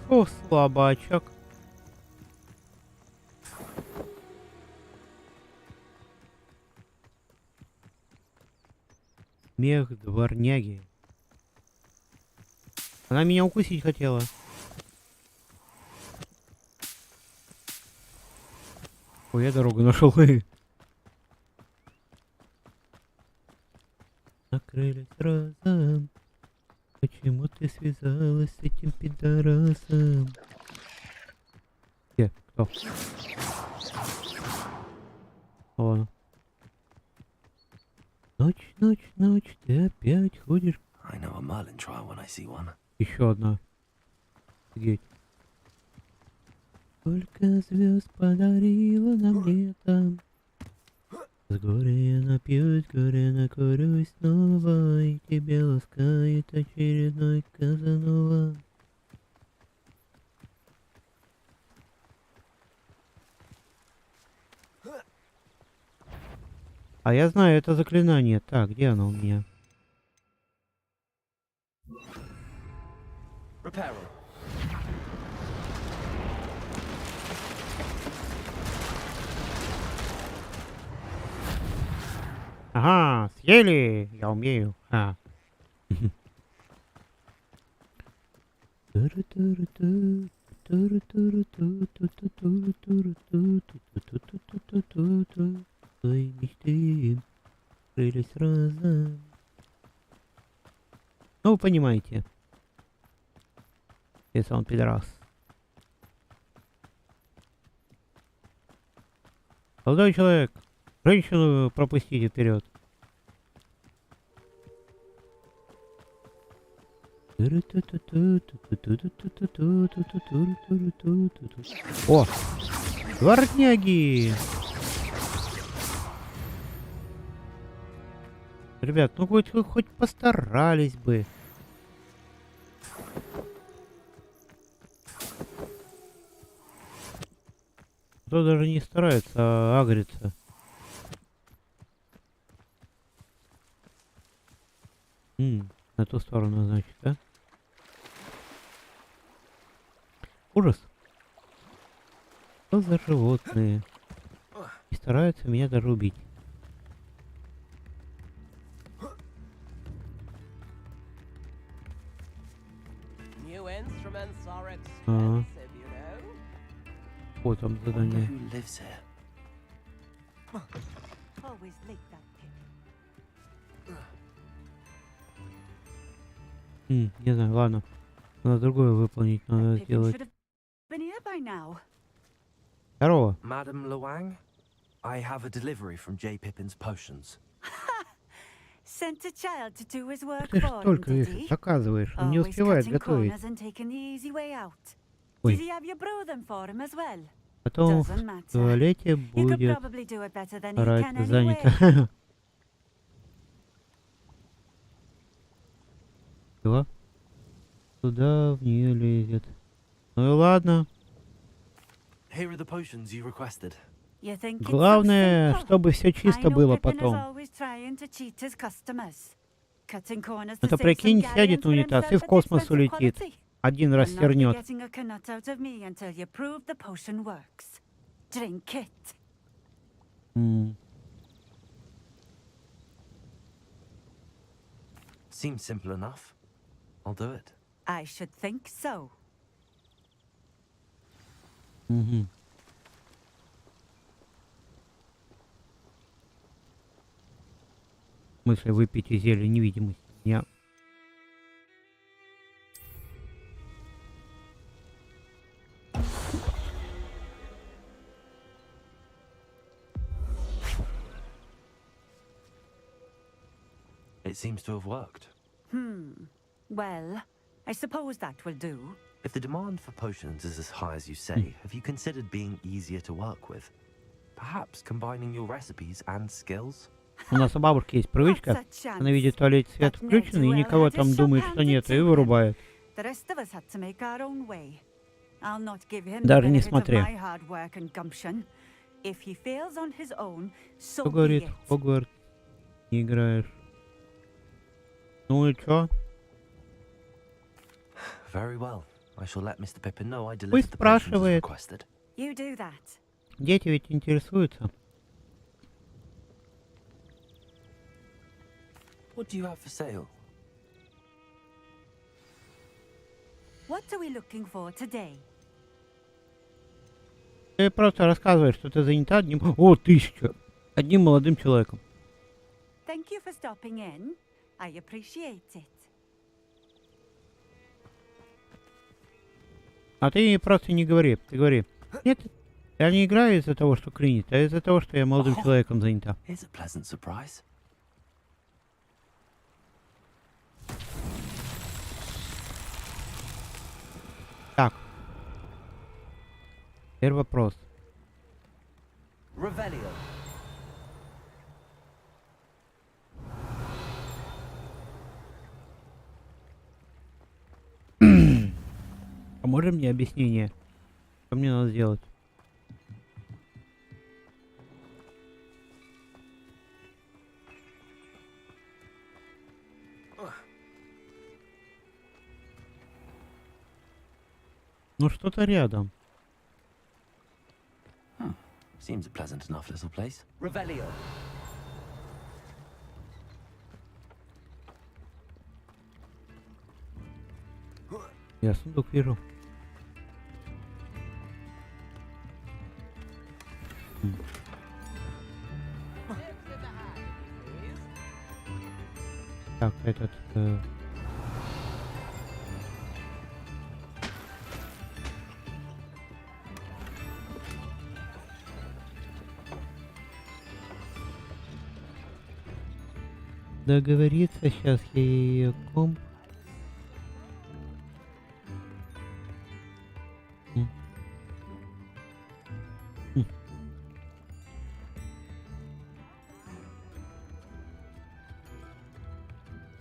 О, слабачок. Мех дворняги. Она меня укусить хотела. Ой, я дорогу нашел. Накрылись разом. Почему ты связалась с этим пидорасом? Где? Кто? Ладно. Ночь, ночь, ночь, ты опять ходишь. I know a Merlin trial when I see one. Еще одна. Офигеть. Только звезд подарила нам летом. С горя я напьюсь, горе накурюсь снова, и тебя ласкает очередной Казанова. А я знаю это заклинание. Так, где оно у меня? Ага, съели! Я умею. А. Твои мечты крылись разом. Ну, вы понимаете. Если он пидорас. Молодой человек, женщину пропустите вперед. О! Дворняги! Ребят, ну хоть вы хоть постарались бы. Кто даже не старается, а агрится. На ту сторону, значит, да? Ужас. Что за животные? И стараются меня даже убить. Вот там задание. Не знаю, ладно. Надо другое выполнить, надо сделать. Здорово. Madam Luang, I have a delivery from J. Pippin's potions. Sent a child to do his work Ты ж for him, только did их he? заказываешь, он не Always успевает cutting готовить. corners and taking the easy way out. Ой. Did he have you brew them for him as well? Потом в Doesn't matter. туалете You could будет probably do it better than he орать can anyway. занято. Чего? Туда в нее лезет. Ну и ладно. Here are the potions you requested. You think it's so Главное, simple? чтобы все I чисто know было Pippin is потом. always trying to cheat his customers. Cutting corners to Это save some прикинь, galleons сядет в for унитаз и himself в at the космос expense of улетит. quality. Один You'll раз not be стернет. getting a nut out of me until you prove the potion works. Drink it. Seems simple enough. I'll do it. I should think so. Угу. В смысле выпить зелье невидимости? Я... It seems to have worked. Well, I suppose that will do. If the demand for potions is as high as you say, have you considered being easier to work with? Perhaps combining your recipes and skills? У нас у бабушки есть привычка. Она видит в туалете свет включен, и никого там думает, что нет, и вырубает. The rest of us had to make our own way. I'll not give him Даже the не benefit of смотря. my hard work and gumption. If he fails on his own, so Кто be говорит, it. Хогвартс не играешь? Ну и чё? Very well. I shall let Mr. Pippin know I Пусть delivered the potions as спрашивает. requested. You do that. Дети ведь интересуются. What do you have for sale? What are we looking for today? Ты просто рассказываешь, что ты занята одним... О, 1000! Одним молодым человеком. Thank you for stopping in. I appreciate it. А ты просто не говори. Ты говори. Нет, я не играю из-за того, что клинит, а из-за того, что я молодым человеком занята. Here's a pleasant surprise. Так. Теперь вопрос. Revelio. А можно мне объяснение? Что мне надо сделать? Ну что-то рядом. Seems a pleasant enough little place. Revelio. Я сундук вижу. Так, этот... Договориться, сейчас я ее комп.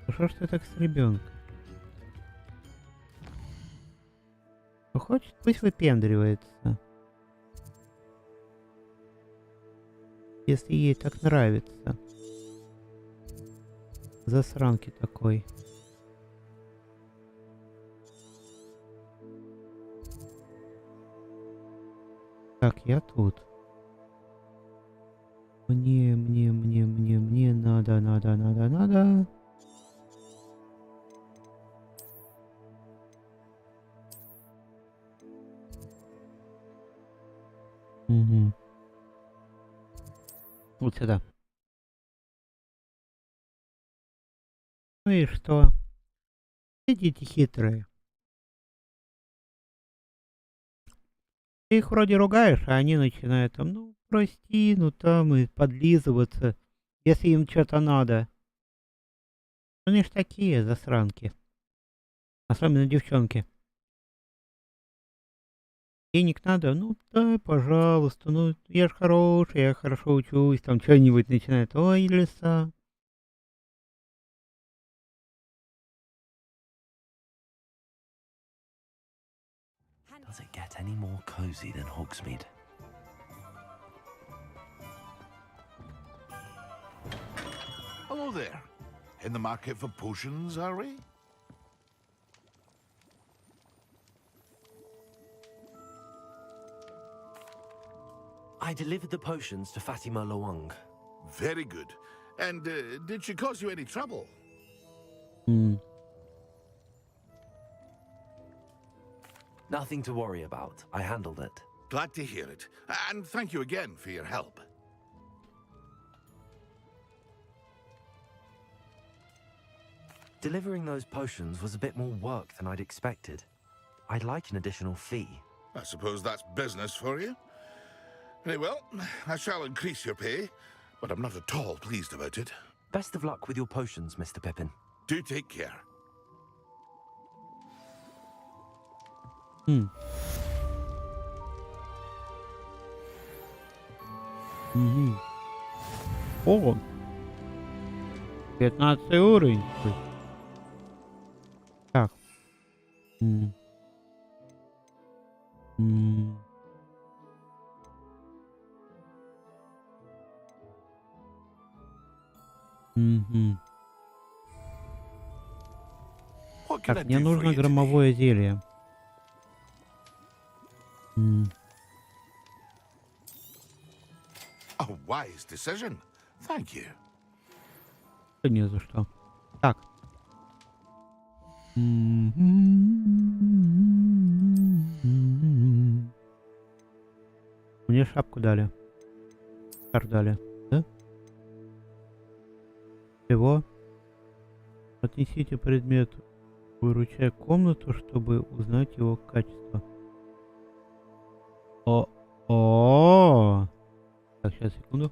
Что ж ты так с ребенком? Кто хочет, пусть выпендривается. Если ей так нравится. Засранки такой. Так, я тут. Мне надо. Угу. Вот сюда. Ну и что? Идите хитрые. Ты их вроде ругаешь, а они начинают там, ну, прости, ну там и подлизываться, если им что-то надо. Они ж такие засранки. Особенно девчонки. Денег надо? Ну, дай, пожалуйста, ну, я ж хороший, я хорошо учусь, там что-нибудь начинает. Ой, лиса. Does it get any more cozy than Hogsmeade? Hello there. In the market for potions, are we? I delivered the potions to Fatima Loang. Very good. And did she cause you any trouble? Nothing to worry about. I handled it. Glad to hear it. And thank you again for your help. Delivering those potions was a bit more work than I'd expected. I'd like an additional fee. I suppose that's business for you. Very well, I shall increase your pay, but I'm not at all pleased about it. Best of luck with your potions, Mr. Pippin. Do take care. О! 15 уровень. Так. Мгм. What can I Так, мне do for нужно you today? громовое зелье. A wise decision. Thank you. Да не за что. Так. Мне шапку дали. Шар дали, да? Всего. Отнесите предмет, выручая комнату, чтобы узнать его качество. О. Так, сейчас, секунду.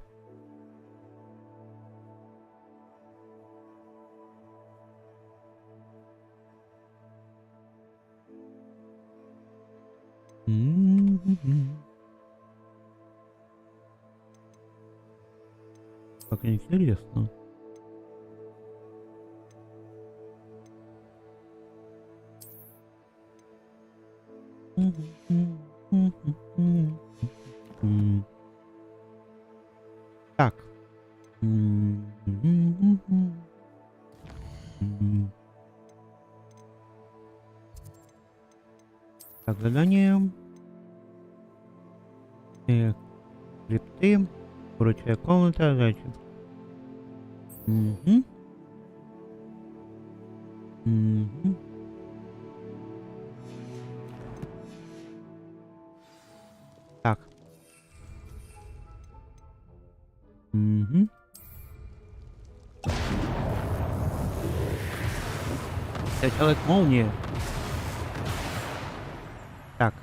Как интересно. Так. Так, задание. Скрипты. Вручая комната, задача. Так. Я человек молнии. Так.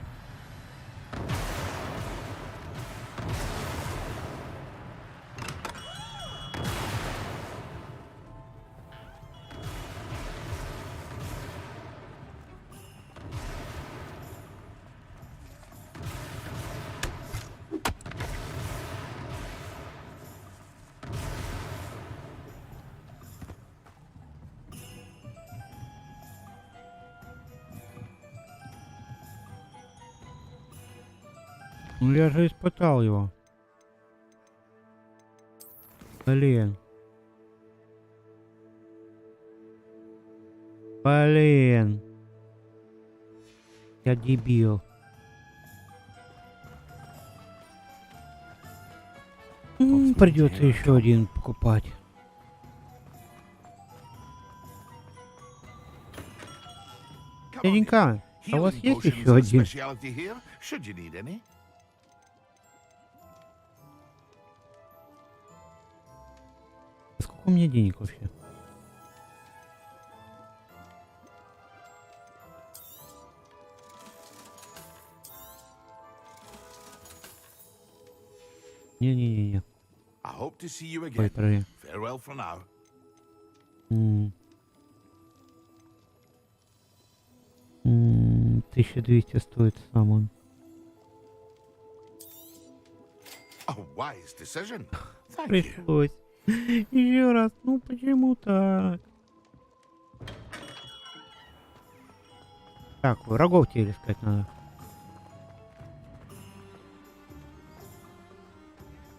Ну я же испытал его. Блин. Блин. Я дебил. Придется еще один покупать. Дяденька, а у вас есть еще один? Should you need any? Сколько у меня денег вообще? Не-не-не-не. I hope to see you Ой, again. подожди. Farewell for now. 1200 стоит сам он. A wise decision. Thank you. Пришлось. Еще раз. Ну почему так? Так, врагов теперь искать надо.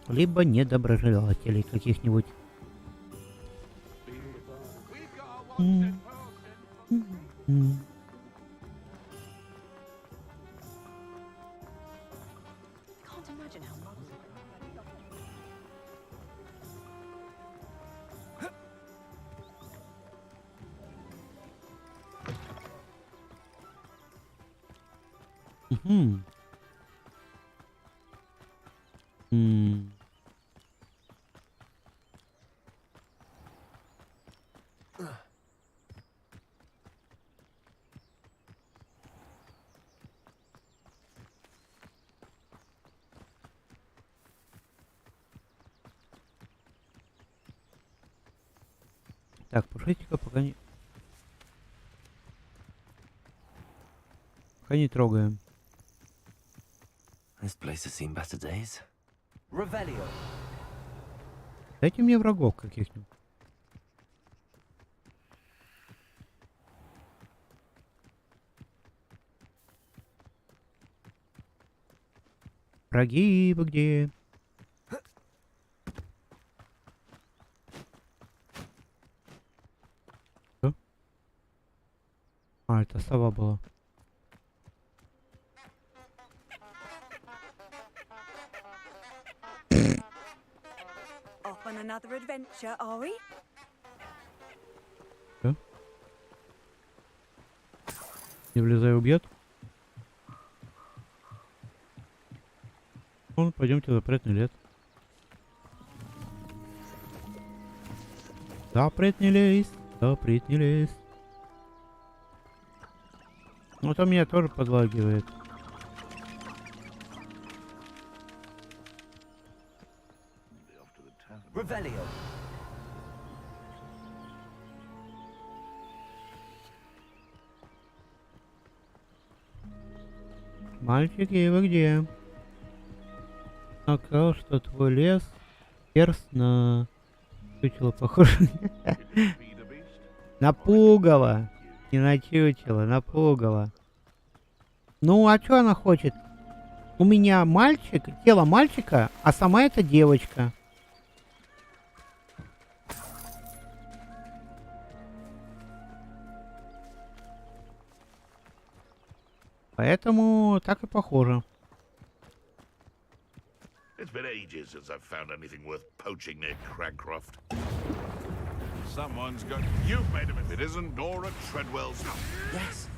Либо недоброжелателей каких-нибудь. Can't imagine how much. Так, пушистика пока не трогаем. This place has seen better days. Revelio. Дайте мне врагов каких-нибудь. Враги вы где? Что? А, это сова была. Off on another adventure, are we? Что? Не влезай, убьет? Ну, пойдемте в запретный лес. Запретный лес, запретный лес. Вот он меня тоже подлагивает. Revelio. Мальчики, вы где? Сказал, что твой лес перст на чучело похож. Напугала. Не на чучело, напугала. Ну, а что она хочет? У меня мальчик, тело мальчика, а сама это девочка. Поэтому так и похоже. It's been ages since I've found anything worth poaching near Cragcroft. Someone's got... You've made him if it isn't Nora Treadwell's... Yes.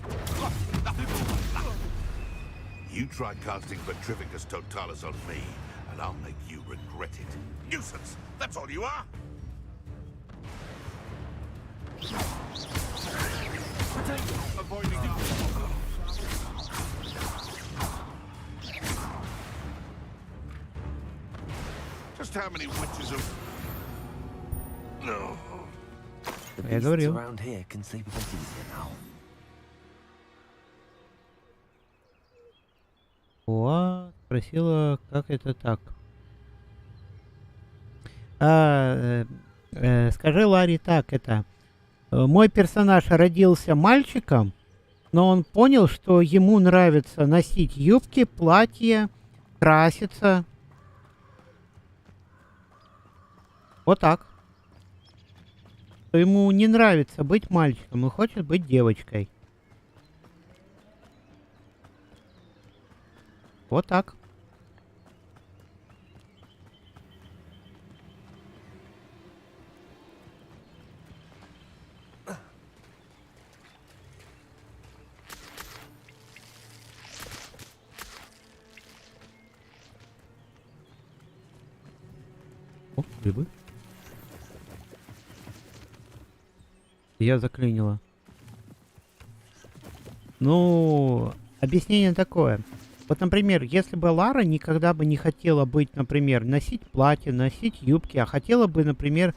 You try casting Petrificus Totalis on me, and I'll make you regret it. Nuisance! That's all you are! Avoiding... Just how many witches have... No. The Я beasts говорил. around here can sleep a bit easier now. О, спросила, как это так. Скажи, Ларри, так это. Мой персонаж родился мальчиком, но он понял, что ему нравится носить юбки, платья, краситься. Вот так. Что ему не нравится быть мальчиком и хочет быть девочкой. Вот так. О, грибы. Я заклинила. Ну, объяснение такое. Вот, например, если бы Лара никогда бы не хотела быть, например, носить платье, носить юбки, а хотела бы, например,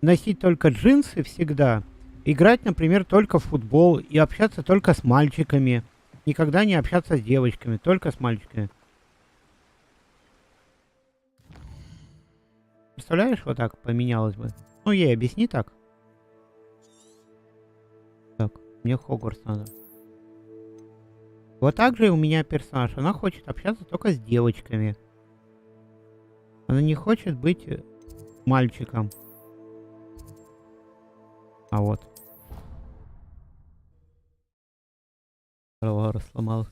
носить только джинсы всегда, играть, например, только в футбол и общаться только с мальчиками, никогда не общаться с девочками, только с мальчиками. Представляешь, вот так поменялось бы? Ну, ей объясни так. Так, мне в Хогвартс надо. Вот так же у меня персонаж. Она хочет общаться только с девочками. Она не хочет быть мальчиком. А вот. Голова сломалась.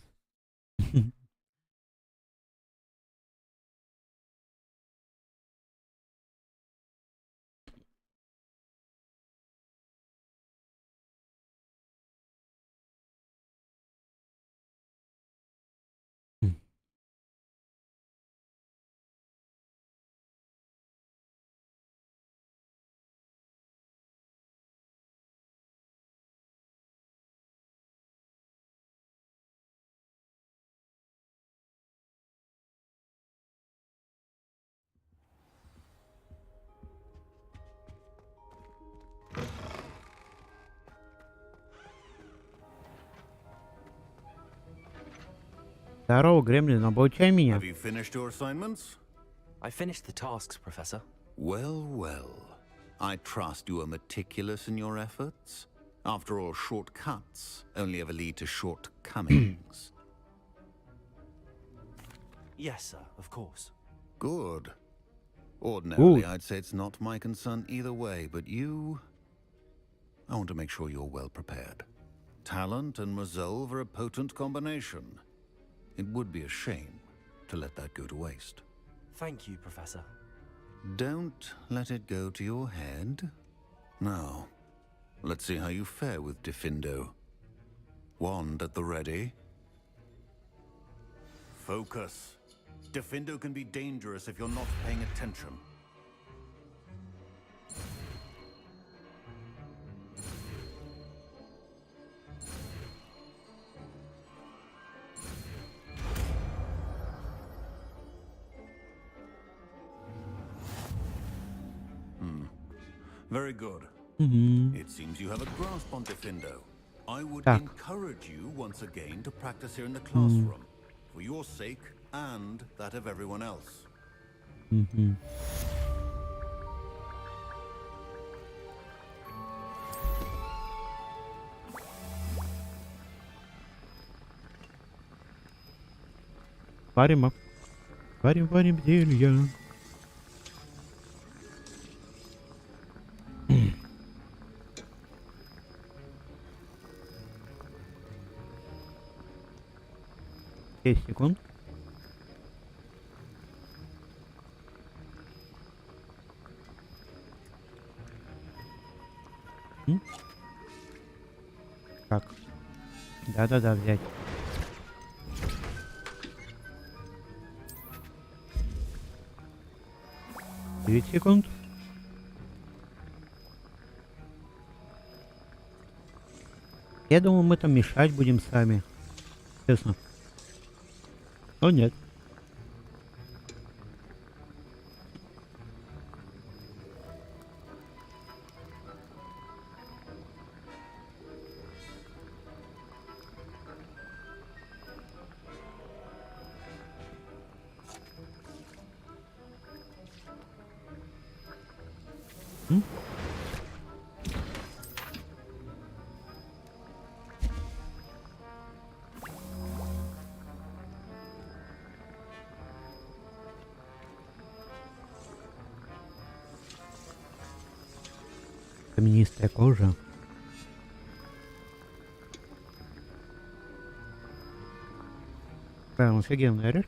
Здорово, Гремлин, обучай меня. Have you finished your assignments? I finished the tasks, Professor. Well, well. I trust you are meticulous in your efforts. After all, shortcuts only ever lead to shortcomings. Yes, sir, of course. Good. Ordinarily, Good. I'd say it's not my concern either way, but you... I want to make sure you're well prepared. Talent and resolve are a potent combination. It would be a shame to let that go to waste. Thank you, Professor. Don't let it go to your head. Now, let's see how you fare with Diffindo. Wand at the ready. Focus. Diffindo can be dangerous if you're not paying attention. Very good. It seems you have a grasp on Diffindo. I would Tak. encourage you once again to practice here in the classroom, for your sake and that of everyone else. Варим, варим зелья. Десять секунд. Так. Да-да-да, взять. Девять секунд. Я думаю, мы там мешать будем сами. Честно. О, нет. Каменистая кожа. Прям офигенная речь.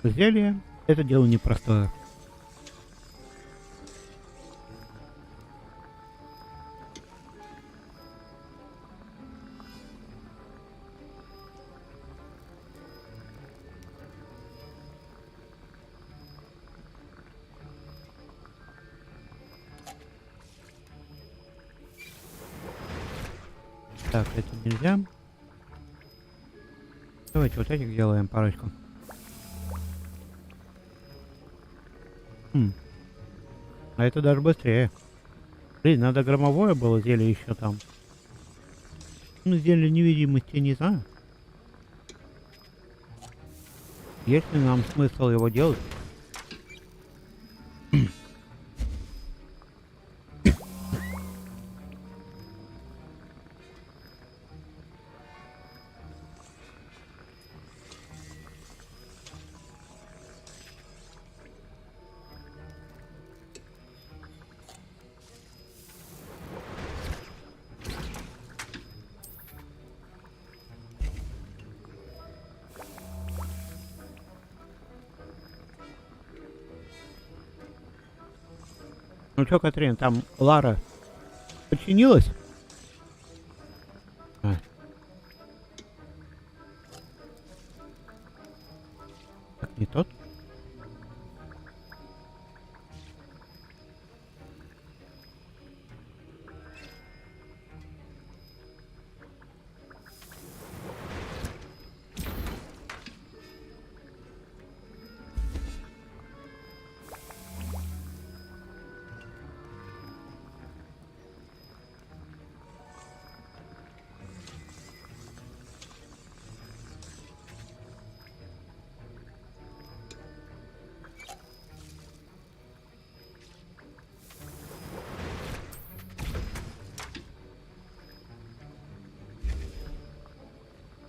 Зелье — это дело непростое. Так, это нельзя. Давайте вот этих сделаем парочку. А это даже быстрее. Блин, надо громовое было зелье еще там. Ну, зелье невидимости не знаю. Есть ли нам смысл его делать? Ну чё, Катрин, там Лара подчинилась? А. Так, не тот?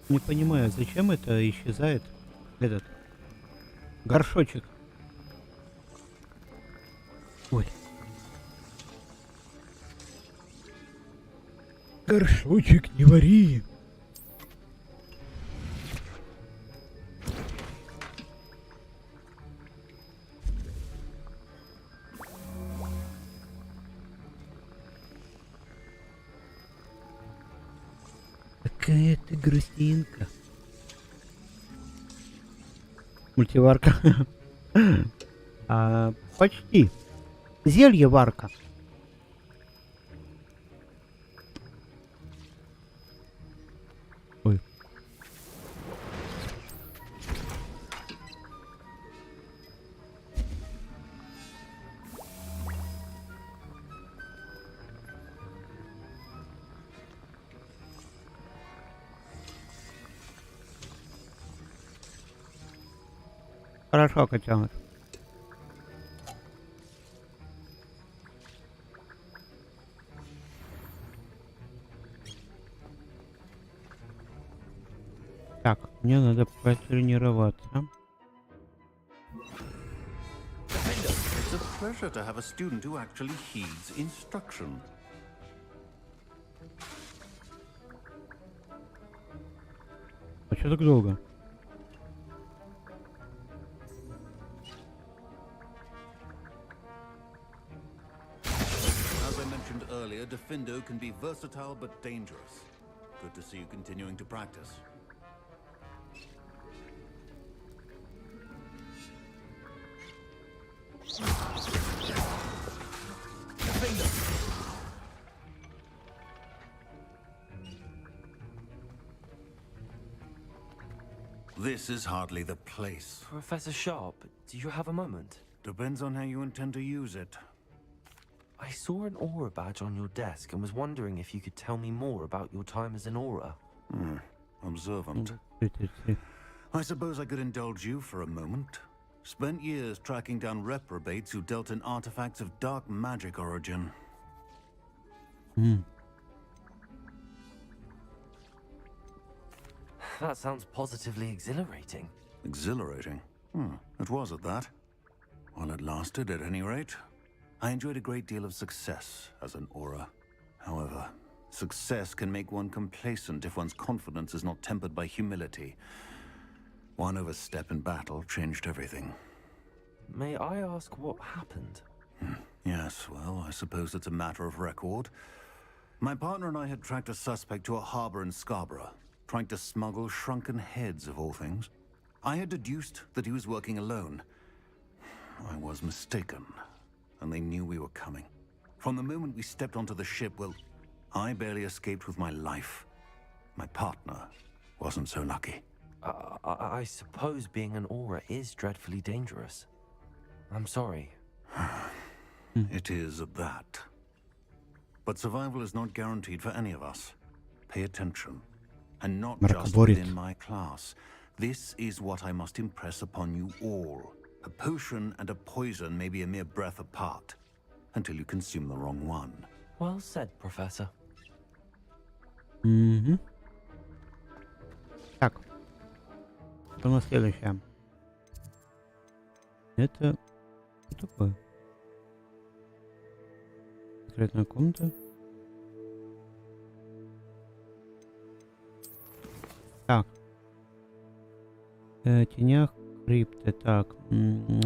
Не понимаю, зачем это исчезает этот горшочек. Ой. Горшочек не вари. Какая ты грустинка. Мультиварка. Почти. Зелье варка. Ой. Хорошо, котенок. Так, мне надо потренироваться. It's a pleasure to have a student who actually heeds instruction. А что так долго? As I mentioned earlier, Defendo can be versatile but dangerous. Good to see you continuing to practice. This is hardly the place. Professor Sharp, do you have a moment? Depends on how you intend to use it. I saw an aura badge on your desk and was wondering if you could tell me more about your time as an aura. Observant. I suppose I could indulge you for a moment. Spent years tracking down reprobates who dealt in artifacts of dark magic origin. That sounds positively exhilarating. Exhilarating? It was at that. While it lasted, at any rate. I enjoyed a great deal of success as an aura. However, success can make one complacent if one's confidence is not tempered by humility. One overstep in battle changed everything. May I ask what happened? Yes, well, I suppose it's a matter of record. My partner and I had tracked a suspect to a harbor in Scarborough, trying to smuggle shrunken heads of all things. I had deduced that he was working alone. I was mistaken, and they knew we were coming. From the moment we stepped onto the ship, well, I barely escaped with my life. My partner wasn't so lucky. I suppose being an aura is dreadfully dangerous. I'm sorry. It is that. But survival is not guaranteed for any of us. Pay attention. And not just within my class. This is what I must impress upon you all. A potion and a poison may be a mere breath apart, until you consume the wrong one. Well said, Professor. Так. Что у нас следующее? Это... Что такое? Секретная комната. Так. Тенях крипты. Так.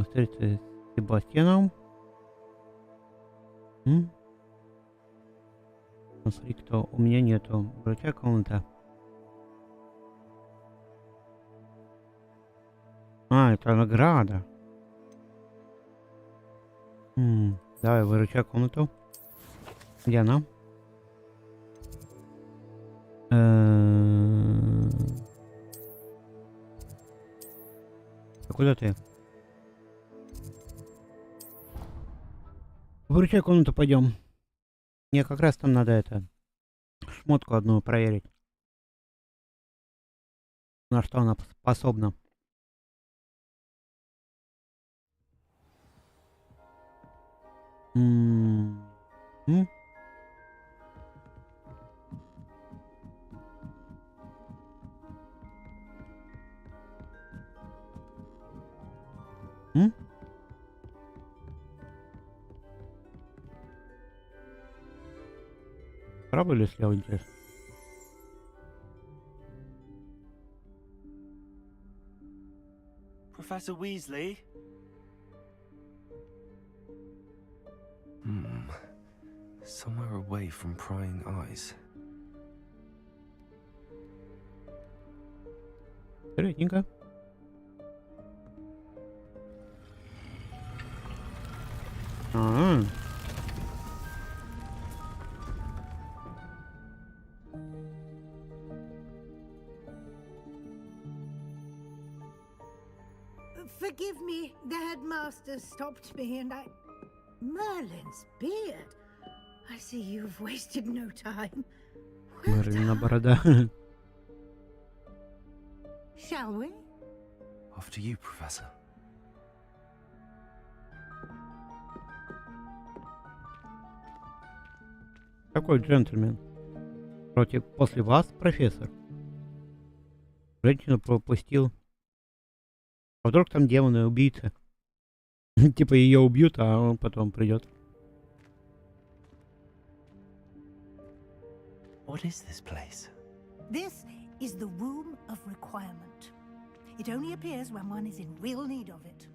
Встретиться с Себастьяном. Смотри, кто. У меня нету. Врача комната. А, это награда. Давай, выручай комнату. Где она? А куда ты? Выручай комнату, пойдем. Мне как раз там надо это шмотку одну проверить. На что она способна. Справа или слева, интересно? Professor Weasley? Somewhere away from prying eyes. Интересненько. Forgive me, the headmaster stopped me and I... Merlin's beard. I see you've wasted no time. Мерлина борода. Shall we? After you, Professor. Какой джентльмен? После вас, профессор? Женщину пропустил. А вдруг там демоны убийцы? Типа ее убьют, а он потом придет. What is this place? This is the Room of Requirement. It only appears when one is in real need of it.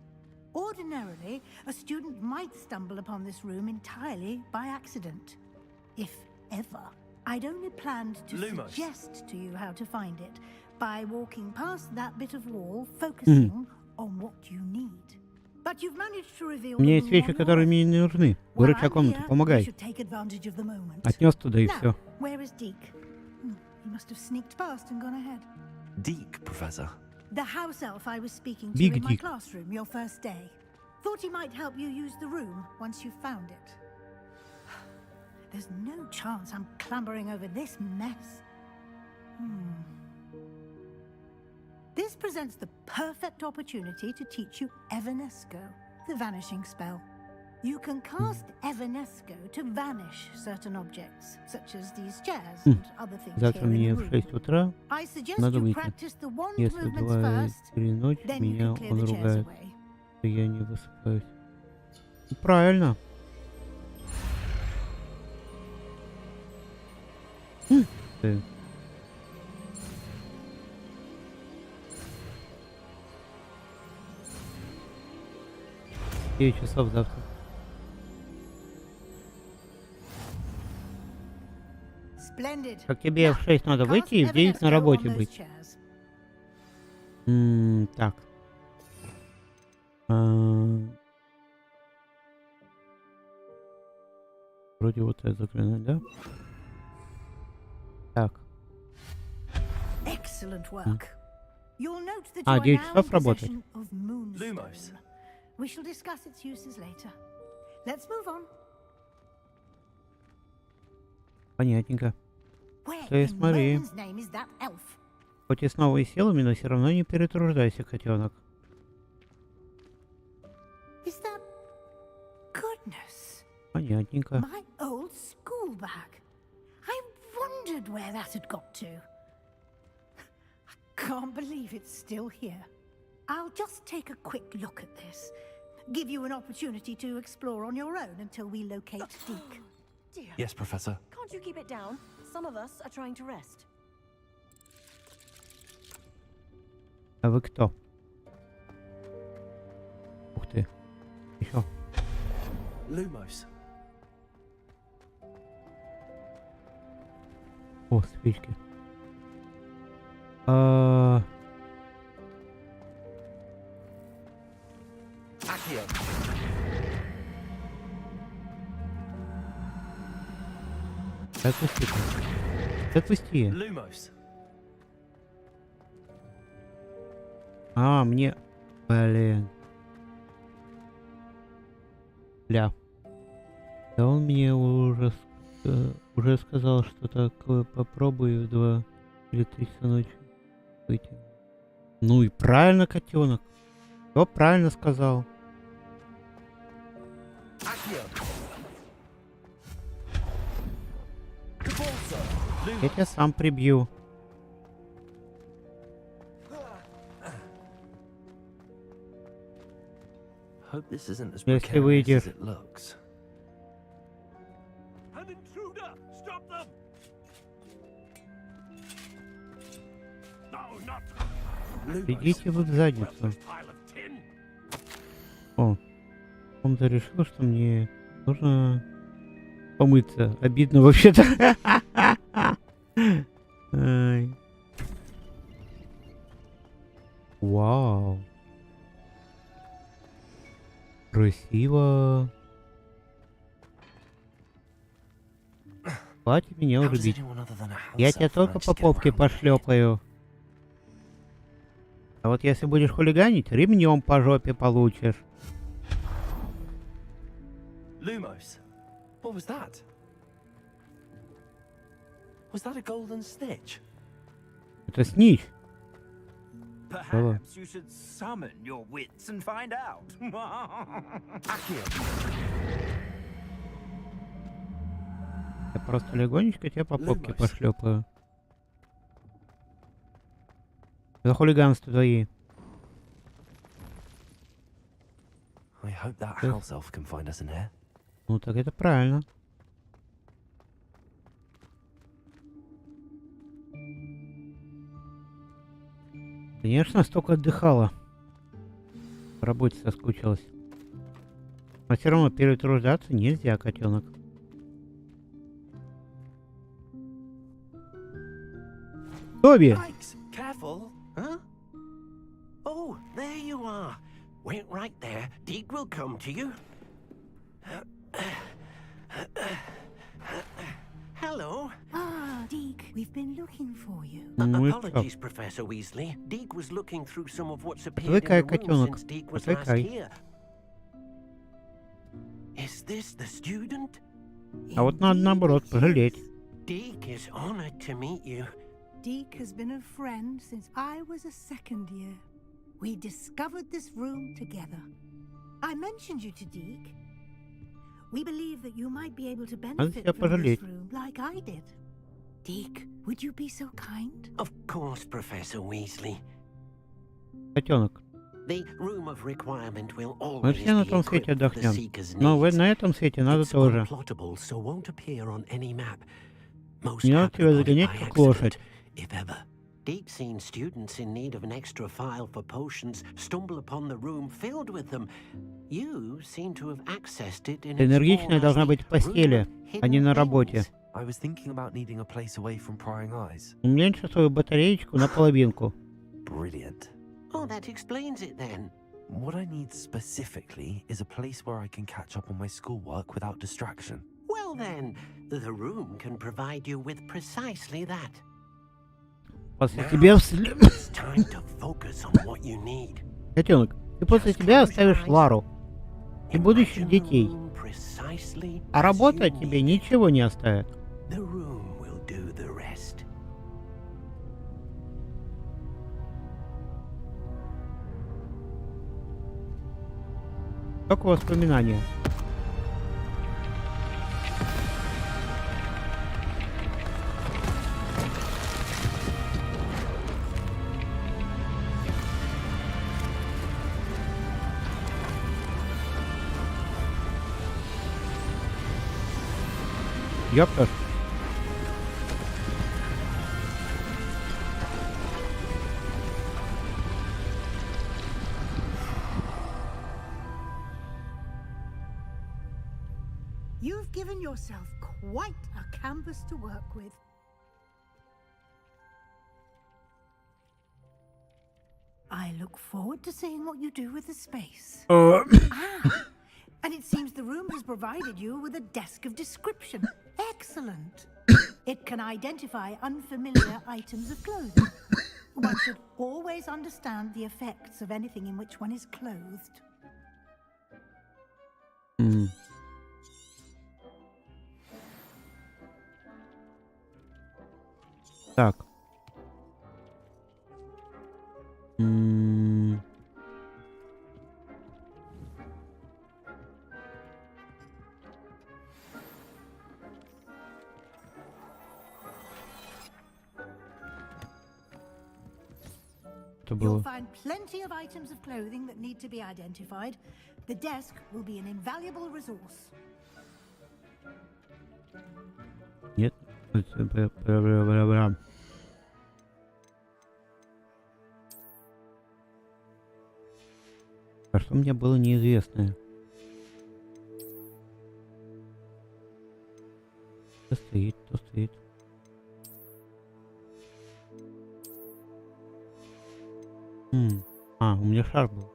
Ordinarily, a student might stumble upon this room entirely by accident. If ever. I'd only planned to suggest to you how to find it by walking past that bit of wall, focusing on what you need. But you've managed to reveal У меня есть вещи, которые мне не нужны. Выручай комнату, помогай. Отнес туда и все. Where is Deke? He must have sneaked past and gone ahead. Deke, Professor. The house elf I was speaking to Big in my Deke. classroom your first day. Thought he might help you use the room once you've found it. There's no chance I'm clambering over this mess. This presents the perfect opportunity to teach you Evanesco, the vanishing spell. You can cast Evanesco to vanish certain objects, such as these chairs and other things Завтра here in мне the в room. 6 утра I suggest надо you выйти. practice the wand Если movements 2 first, 3 ночи, then you меня can clear он the chairs ругает, away. что я не высыпаюсь. Ну, правильно. Ты. 9 часов завтра. Splendid. Как тебе в 6 надо выйти и в 9 на работе быть. Так. Вроде вот это заклинание, да? Так. Excellent work. You'll note that А, you are 9 now часов in работать. possession of Moonstone. Lumos. We shall discuss its uses later. Let's move on. Понятненько. Where То in есть смотри. Merlin's name is that elf? Хоть и с новой силами, но все равно не перетруждайся, котенок. Is that... Goodness. Понятненько. My old school bag. I wondered where that had got to. I can't believe it's still here. I'll just take a quick look at this. Give you an opportunity to explore on your own until we locate Deke. Dear. Yes, Professor. Can't you keep it down? Some of us are trying to rest. А вы кто? Ух ты. Еще. Lumos. О, свечки. Accio. Отпусти. Отпусти. Lumos. Мне... Блин. Ля. Да он мне уже сказал, что такое попробую в 2 или 3 часа ночи выйти. Ну и правильно, котенок. Все правильно сказал. Я тебя сам прибью. hope this isn't as Если precarious выйдешь. as it looks. An intruder! Stop them! No, not. Идите вы в задницу. Pile of tin. О, он-то решил, что мне нужно помыться. Обидно вообще-то. Ай. Вау. Красиво. Хватит меня уже бить. Я тебя только по попке пошлепаю. А вот если будешь хулиганить, ремнем по жопе получишь. Lumos, what was that? Was that a golden snitch? Это снич. Perhaps you should summon your wits and find out. Я просто легонечко тебя по попке пошлепаю. За хулиганство твои. I hope that house elf can find us in here. Ну так это правильно. Конечно, столько отдыхала. По работе соскучилась. Но все равно перетруждаться нельзя, котенок. Тоби! Yikes, careful, huh? Oh, there you are. Wait right there. Deke will come to you. Hello. Ah, Deke, we've been looking for you. Ну и Apologies, что? Professor Weasley. Deke was looking through some of what's appeared Отвыкай, in the room котенок. since Deke was last Отвыкай. here. Is this the student? А вот надо наоборот пожалеть. Deke is honored to meet you. Deke has been a friend since I was a second year. We discovered this room together. I mentioned you to Deke. We believe that you might be able to benefit тебя from this пожалеть. room like I did. Deke, would you be so kind? Of course, Professor Weasley. Котенок. The room of requirement will Мы always все на be том свете equipped for the отдохнем. seeker's Но needs. на этом свете надо It's тоже. unplottable, so won't appear on any map. Most Не надо happen тебя upon it загонять by как лошадь. accident, if ever. Deep seen students in need of an extra file for potions stumble upon the room filled with them. You seem to have accessed it in its Энергичная form as должна the быть в постели, room of а не hidden на things. работе. I was thinking about needing a place away from prying eyes. Уменьши свою батареечку на половинку. Brilliant. Oh, that explains it then. What I need specifically is a place where I can catch up on my schoolwork without distraction. Well then, the room can provide you with precisely that. После тебя вслед... It's time to focus on what you need. Котенок, ты после тебя оставишь Лару и будущих детей. Precisely А работа тебе ничего не оставит. the room will do the rest. Только воспоминания. Ёпта. You've given yourself quite a canvas to work with. I look forward to seeing what you do with the space. And it seems the room has provided you with a desk of description. Excellent. It can identify unfamiliar items of clothing. One should always understand the effects of anything in which one is clothed. Так. Это You'll было. find plenty of items of clothing that need to be identified, The desk will be an invaluable resource. Нет. А что мне было неизвестное? Кто стоит, кто стоит? А, у меня шар был.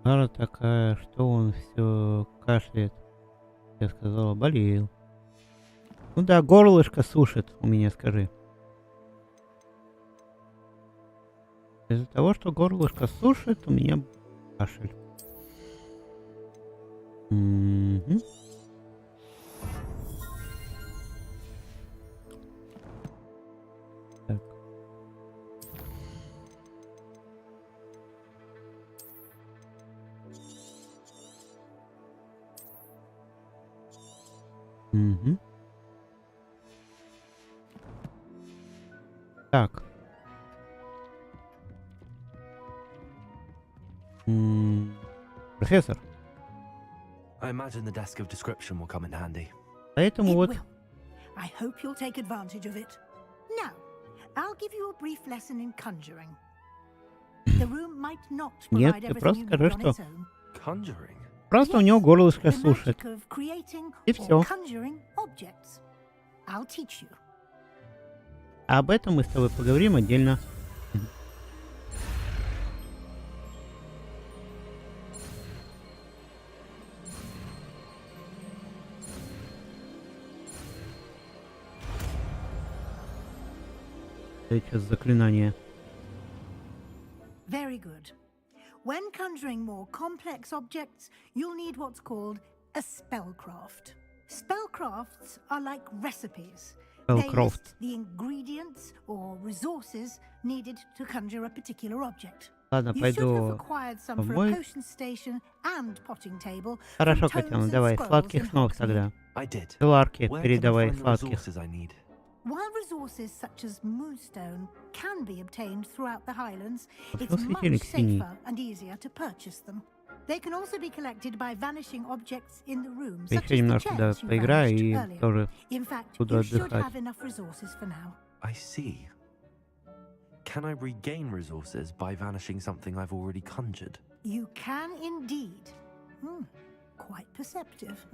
Пара такая, что он все кашляет. Я сказала, болел. Ну да, горлышко сушит у меня, скажи. Из-за того, что горлышко сушит, у меня кашель. Так. Так. Профессор. I imagine the desk of description will come in handy. Поэтому вот. I hope you'll take advantage of it. Now, I'll give you a brief lesson in conjuring. The room might not provide everything you need on its own. Conjuring? Просто у него горлышко сушит. И все. А об этом мы с тобой поговорим отдельно. Сейчас заклинание. Very good. When conjuring more complex objects, you'll need what's called a spellcraft. Spellcrafts are like recipes. They list the ingredients or resources needed to conjure a particular object. Ладно, пойду помой. Хорошо, Котяна, давай, сладких снов тогда. Ларки, передавай сладких. While resources such as moonstone can be obtained throughout the Highlands, it's much safer and easier to purchase them. They can also be collected by vanishing objects in the room, such as the chairs you vanished earlier. In fact, you should have enough resources for now. I see. Can I regain resources by vanishing something I've already conjured? You can indeed. Quite perceptive.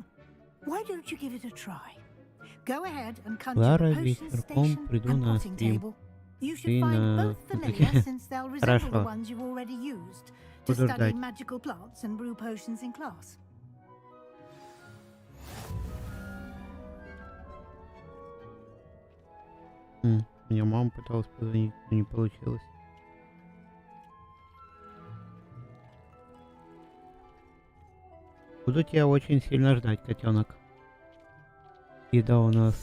Why don't you give it a try? Go ahead and conjure a potion station and potting table. You should find both familiar since they'll resemble the ones you've already used to study magical plants and brew potions in class. Мне мама пыталась позвонить, но не получилось. Буду тебя очень сильно ждать, котенок. Еда у нас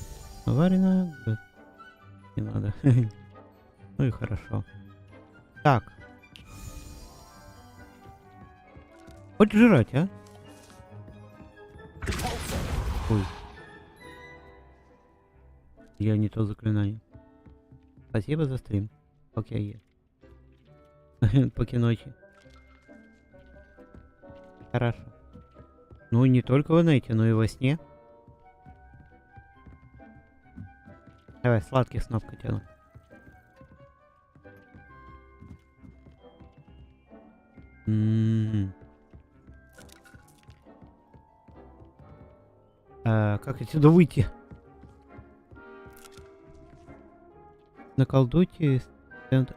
наварена. Да. Не надо. Ну и хорошо. Так. Хоть жрать, а? Ой. Я не то заклинание. Спасибо за стрим. Окей. Поки ночи. Хорошо. Ну не только в инете, но и во сне. Давай, сладких снов, котенок. Как отсюда выйти? Наколдуйте стенд...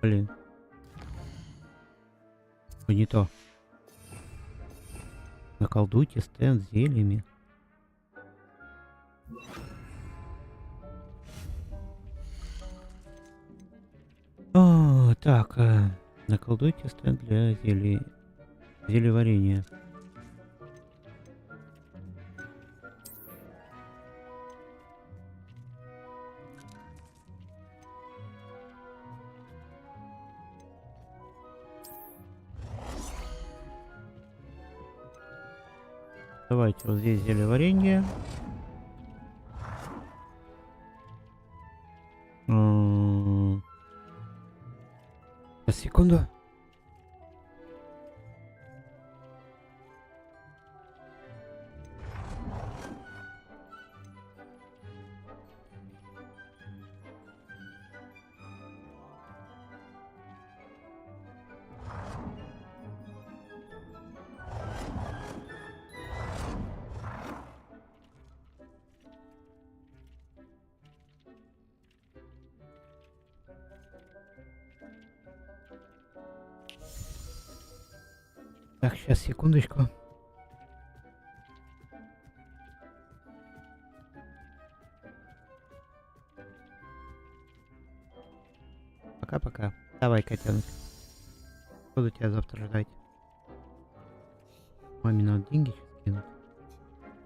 Блин. Не то. Наколдуйте стенд с зельями. Так, наколдуйте стенд для зельеварения. Давайте вот здесь зельеварение. Сейчас, секунду. Так, сейчас, секундочку. Пока-пока. Давай, котенок. Буду тебя завтра ждать. Маме надо деньги сейчас кинуть.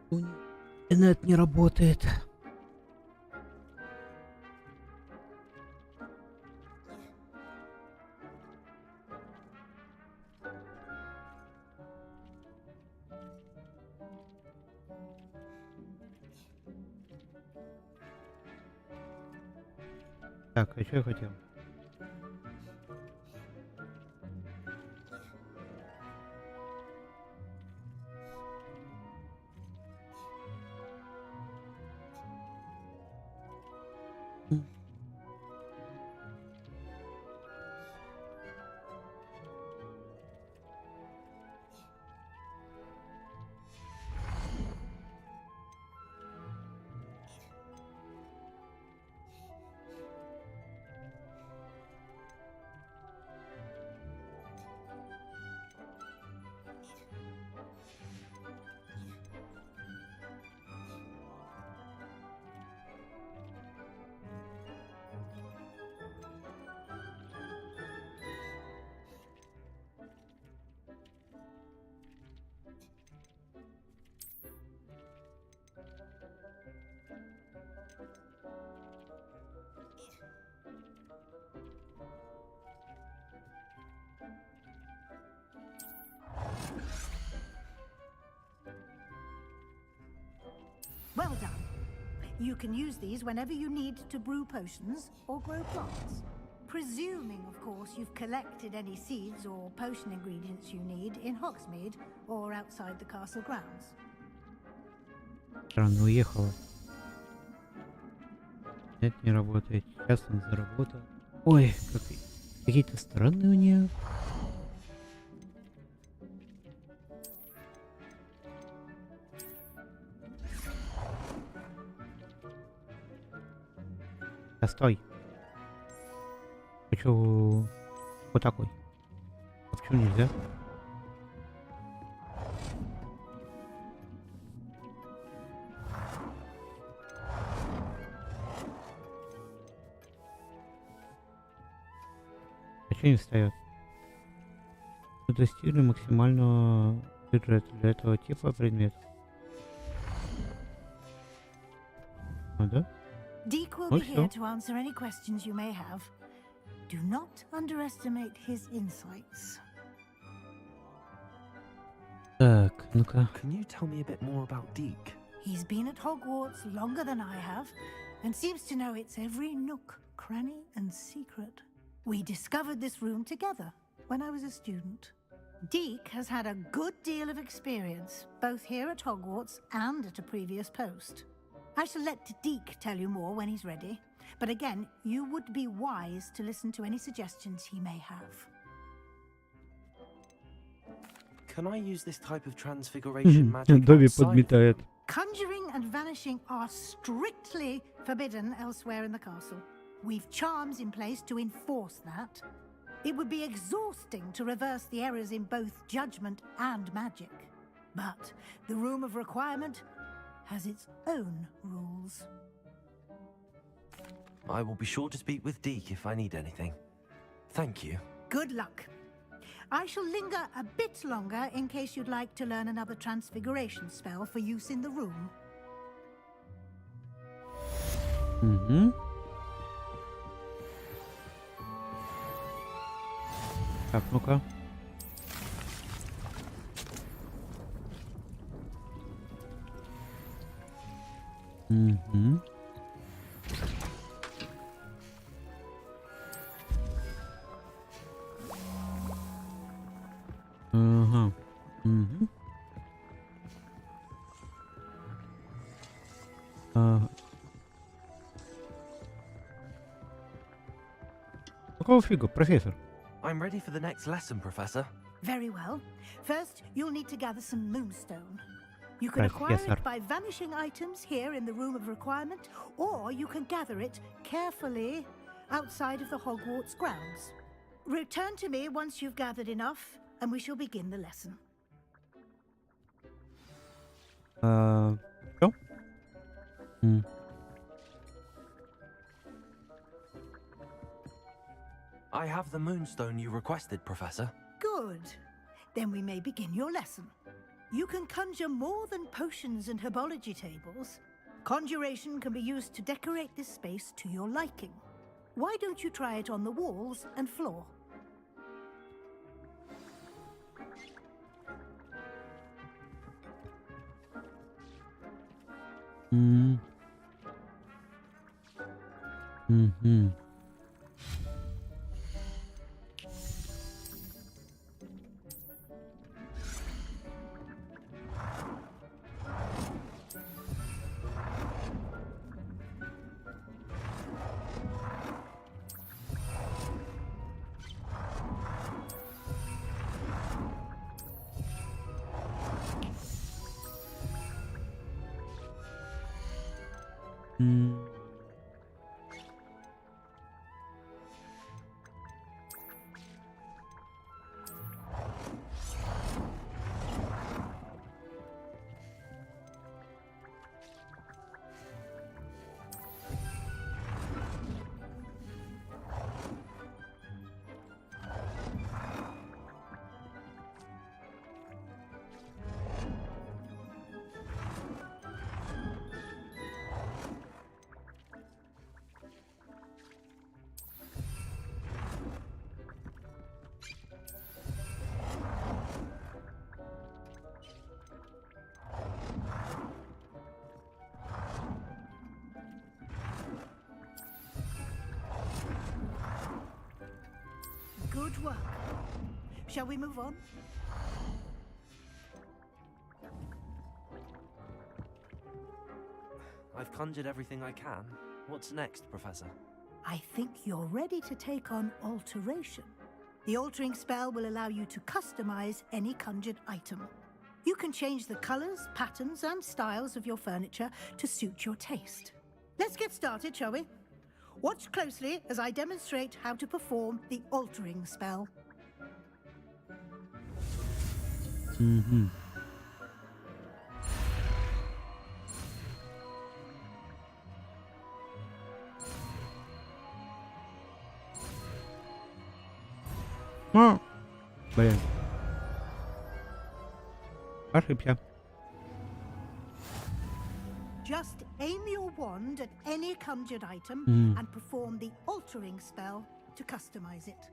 У нее интернет не работает. Так, а что я хотел? Well done. You can use these whenever you need to brew potions or grow plants. Presuming, of course, you've collected any seeds or potion ingredients you need in Hogsmeade or outside the castle grounds. Странно, уехала. Нет, не работает. Сейчас он заработал. Ой, какие-то странные у нее. Да стой. Хочу вот такой. А почему нельзя? А что не встает? Мы достигли максимального бюджета для этого типа предмета. А, да? Deek will be here to answer any questions you may have. Do not underestimate his insights. Так, ну-ка. Can you tell me a bit more about Deek? He's been at Hogwarts longer than I have, and seems to know its every nook, cranny, and secret. We discovered this room together when I was a student. Deek has had a good deal of experience, both here at Hogwarts and at a previous post. I shall let Deek tell you more when he's ready, but again, you would be wise to listen to any suggestions he may have. Can I use this type of transfiguration magic outside? Conjuring and vanishing are strictly forbidden elsewhere in the castle. We've charms in place to enforce that. It would be exhausting to reverse the errors in both judgment and magic. But the Room of Requirement has its own rules. I will be sure to speak with Deek if I need anything. Thank you. Good luck. I shall linger a bit longer in case you'd like to learn another transfiguration spell for use in the room. Угу. Так, ну-ка. Угу. Какого фига, профессор? I'm ready for the next lesson, Professor. Very well. First, you'll need to gather some moonstone. You can acquire it by vanishing items here in the room of requirement, or you can gather it carefully outside of the Hogwarts grounds. Return to me once you've gathered enough, and we shall begin the lesson. Что? I have the moonstone you requested, Professor. Good. Then we may begin your lesson. You can conjure more than potions and herbology tables. Conjuration can be used to decorate this space to your liking. Why don't you try it on the walls and floor? Good work. Shall we move on? I've conjured everything I can. What's next, Professor? I think you're ready to take on alteration. The altering spell will allow you to customize any conjured item. You can change the colors, patterns, and styles of your furniture to suit your taste. Let's get started, shall we? Watch closely as I demonstrate how to perform the altering spell. Блин. Ошибся. Just aim your wand at any conjured item and perform the altering spell to customize it.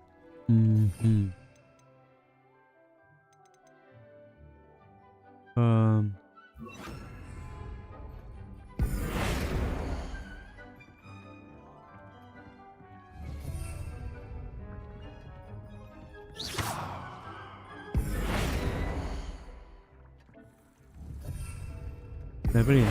Да блин.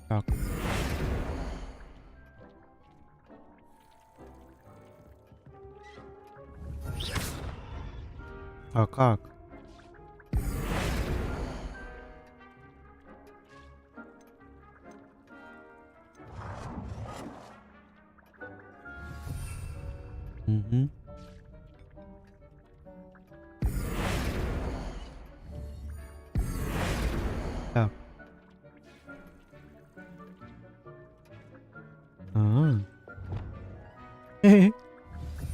Так. А как? Так.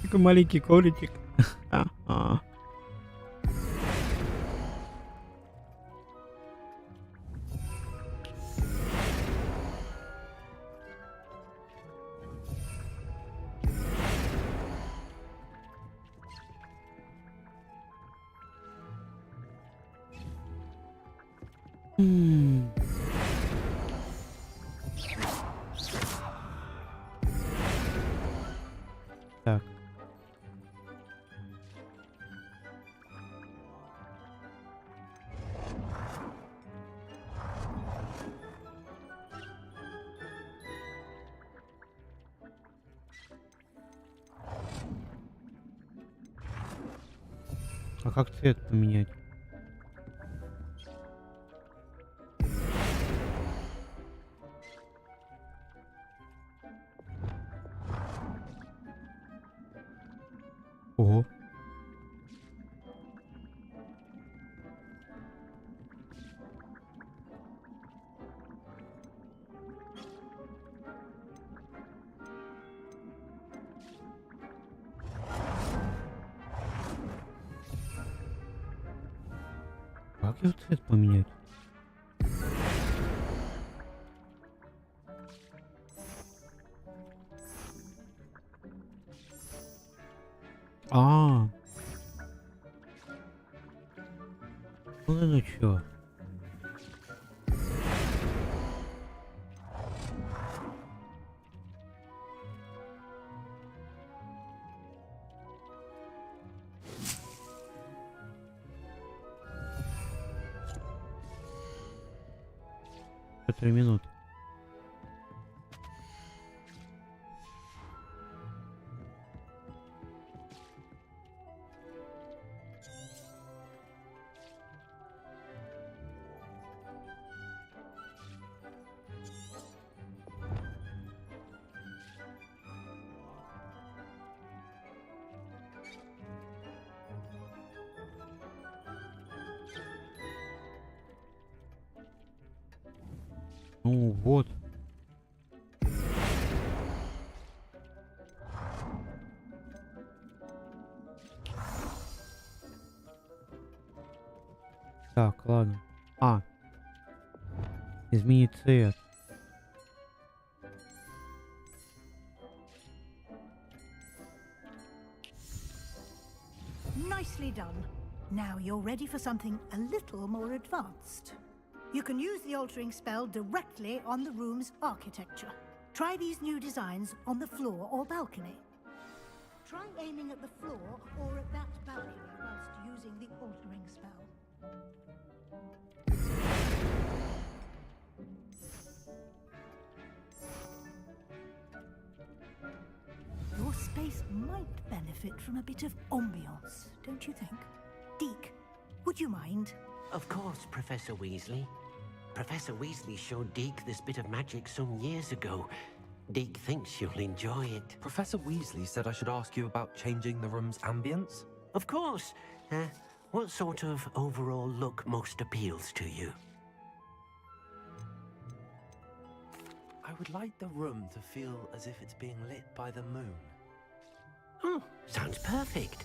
Такой маленький ковричек. Так. А как цвет поменять? Ого. Как его цвет поменять? А. Ну чё? По 3 минуты. Ну вот. Так, ладно. А. Изменить цвет. Nicely done. Now you're ready for something a little more advanced. You can use the altering spell directly on the room's architecture. Try these new designs on the floor or balcony. Try aiming at the floor or at that balcony whilst using the altering spell. Your space might benefit from a bit of ambiance, don't you think? Deke, would you mind? Of course, Professor Weasley. Professor Weasley showed Deke this bit of magic some years ago. Deke thinks you'll enjoy it. Professor Weasley said I should ask you about changing the room's ambience? Of course. What sort of overall look most appeals to you? I would like the room to feel as if it's being lit by the moon. Oh, sounds perfect.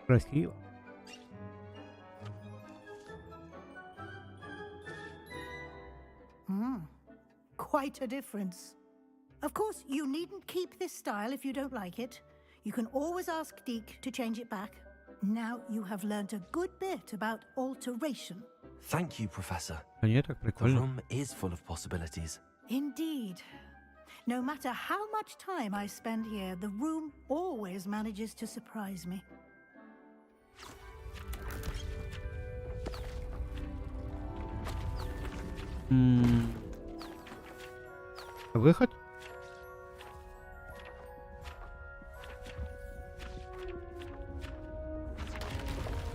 Красиво. Quite a difference. Of course, you needn't keep this style if you don't like it. You can always ask Deke to change it back. Now you have learnt a good bit about alteration. Thank you, Professor. Нет, так The прикольно. room is full of possibilities. Indeed. No matter how much time I spend here, the room always manages to surprise me. Выход?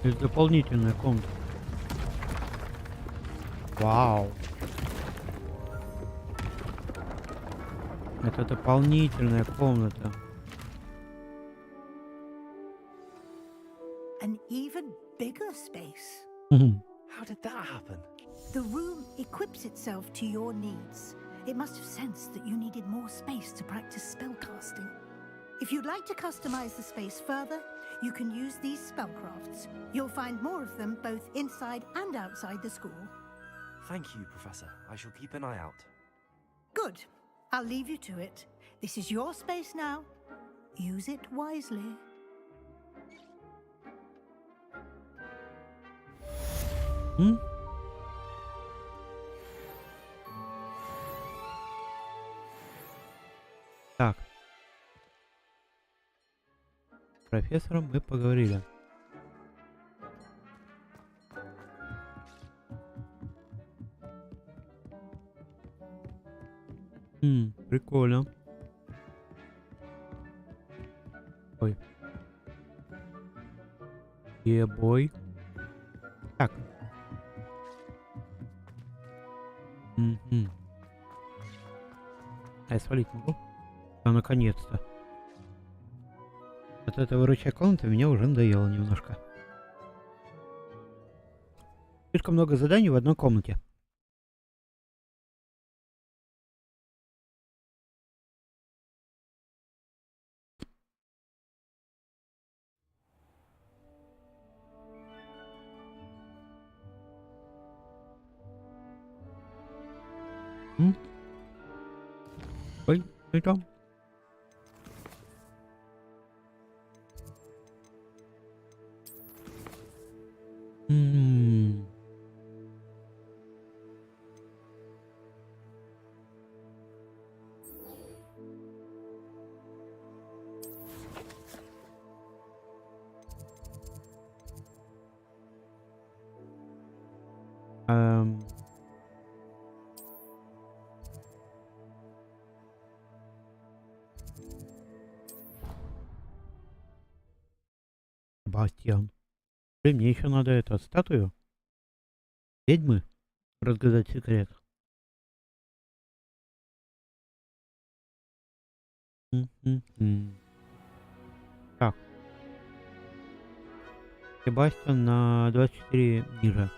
Это дополнительная комната. Вау. Это дополнительная комната. An even bigger space. How did that happen? The room equips itself to your needs. It must have sensed that you needed more space to practice spellcasting. If you'd like to customize the space further, you can use these spellcrafts. You'll find more of them both inside and outside the school. Thank you, Professor. I shall keep an eye out. Good. I'll leave you to it. This is your space now. Use it wisely. Так. С профессором мы поговорили. Прикольно. Ой. Бой. Так. А я свалить могу? А наконец-то. Вот эта выручая комната меня уже надоело немножко. Слишком много заданий в одной комнате. Ой, и там. Бастиан. Блин, мне еще надо эту статую ведьмы разгадать секрет. Так. Себастьян на 24 ниже.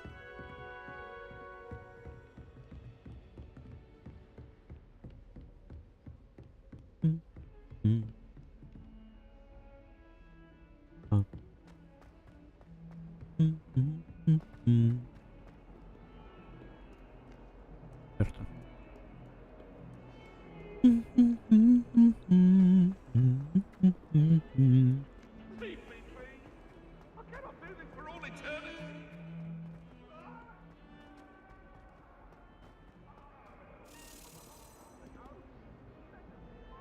Что?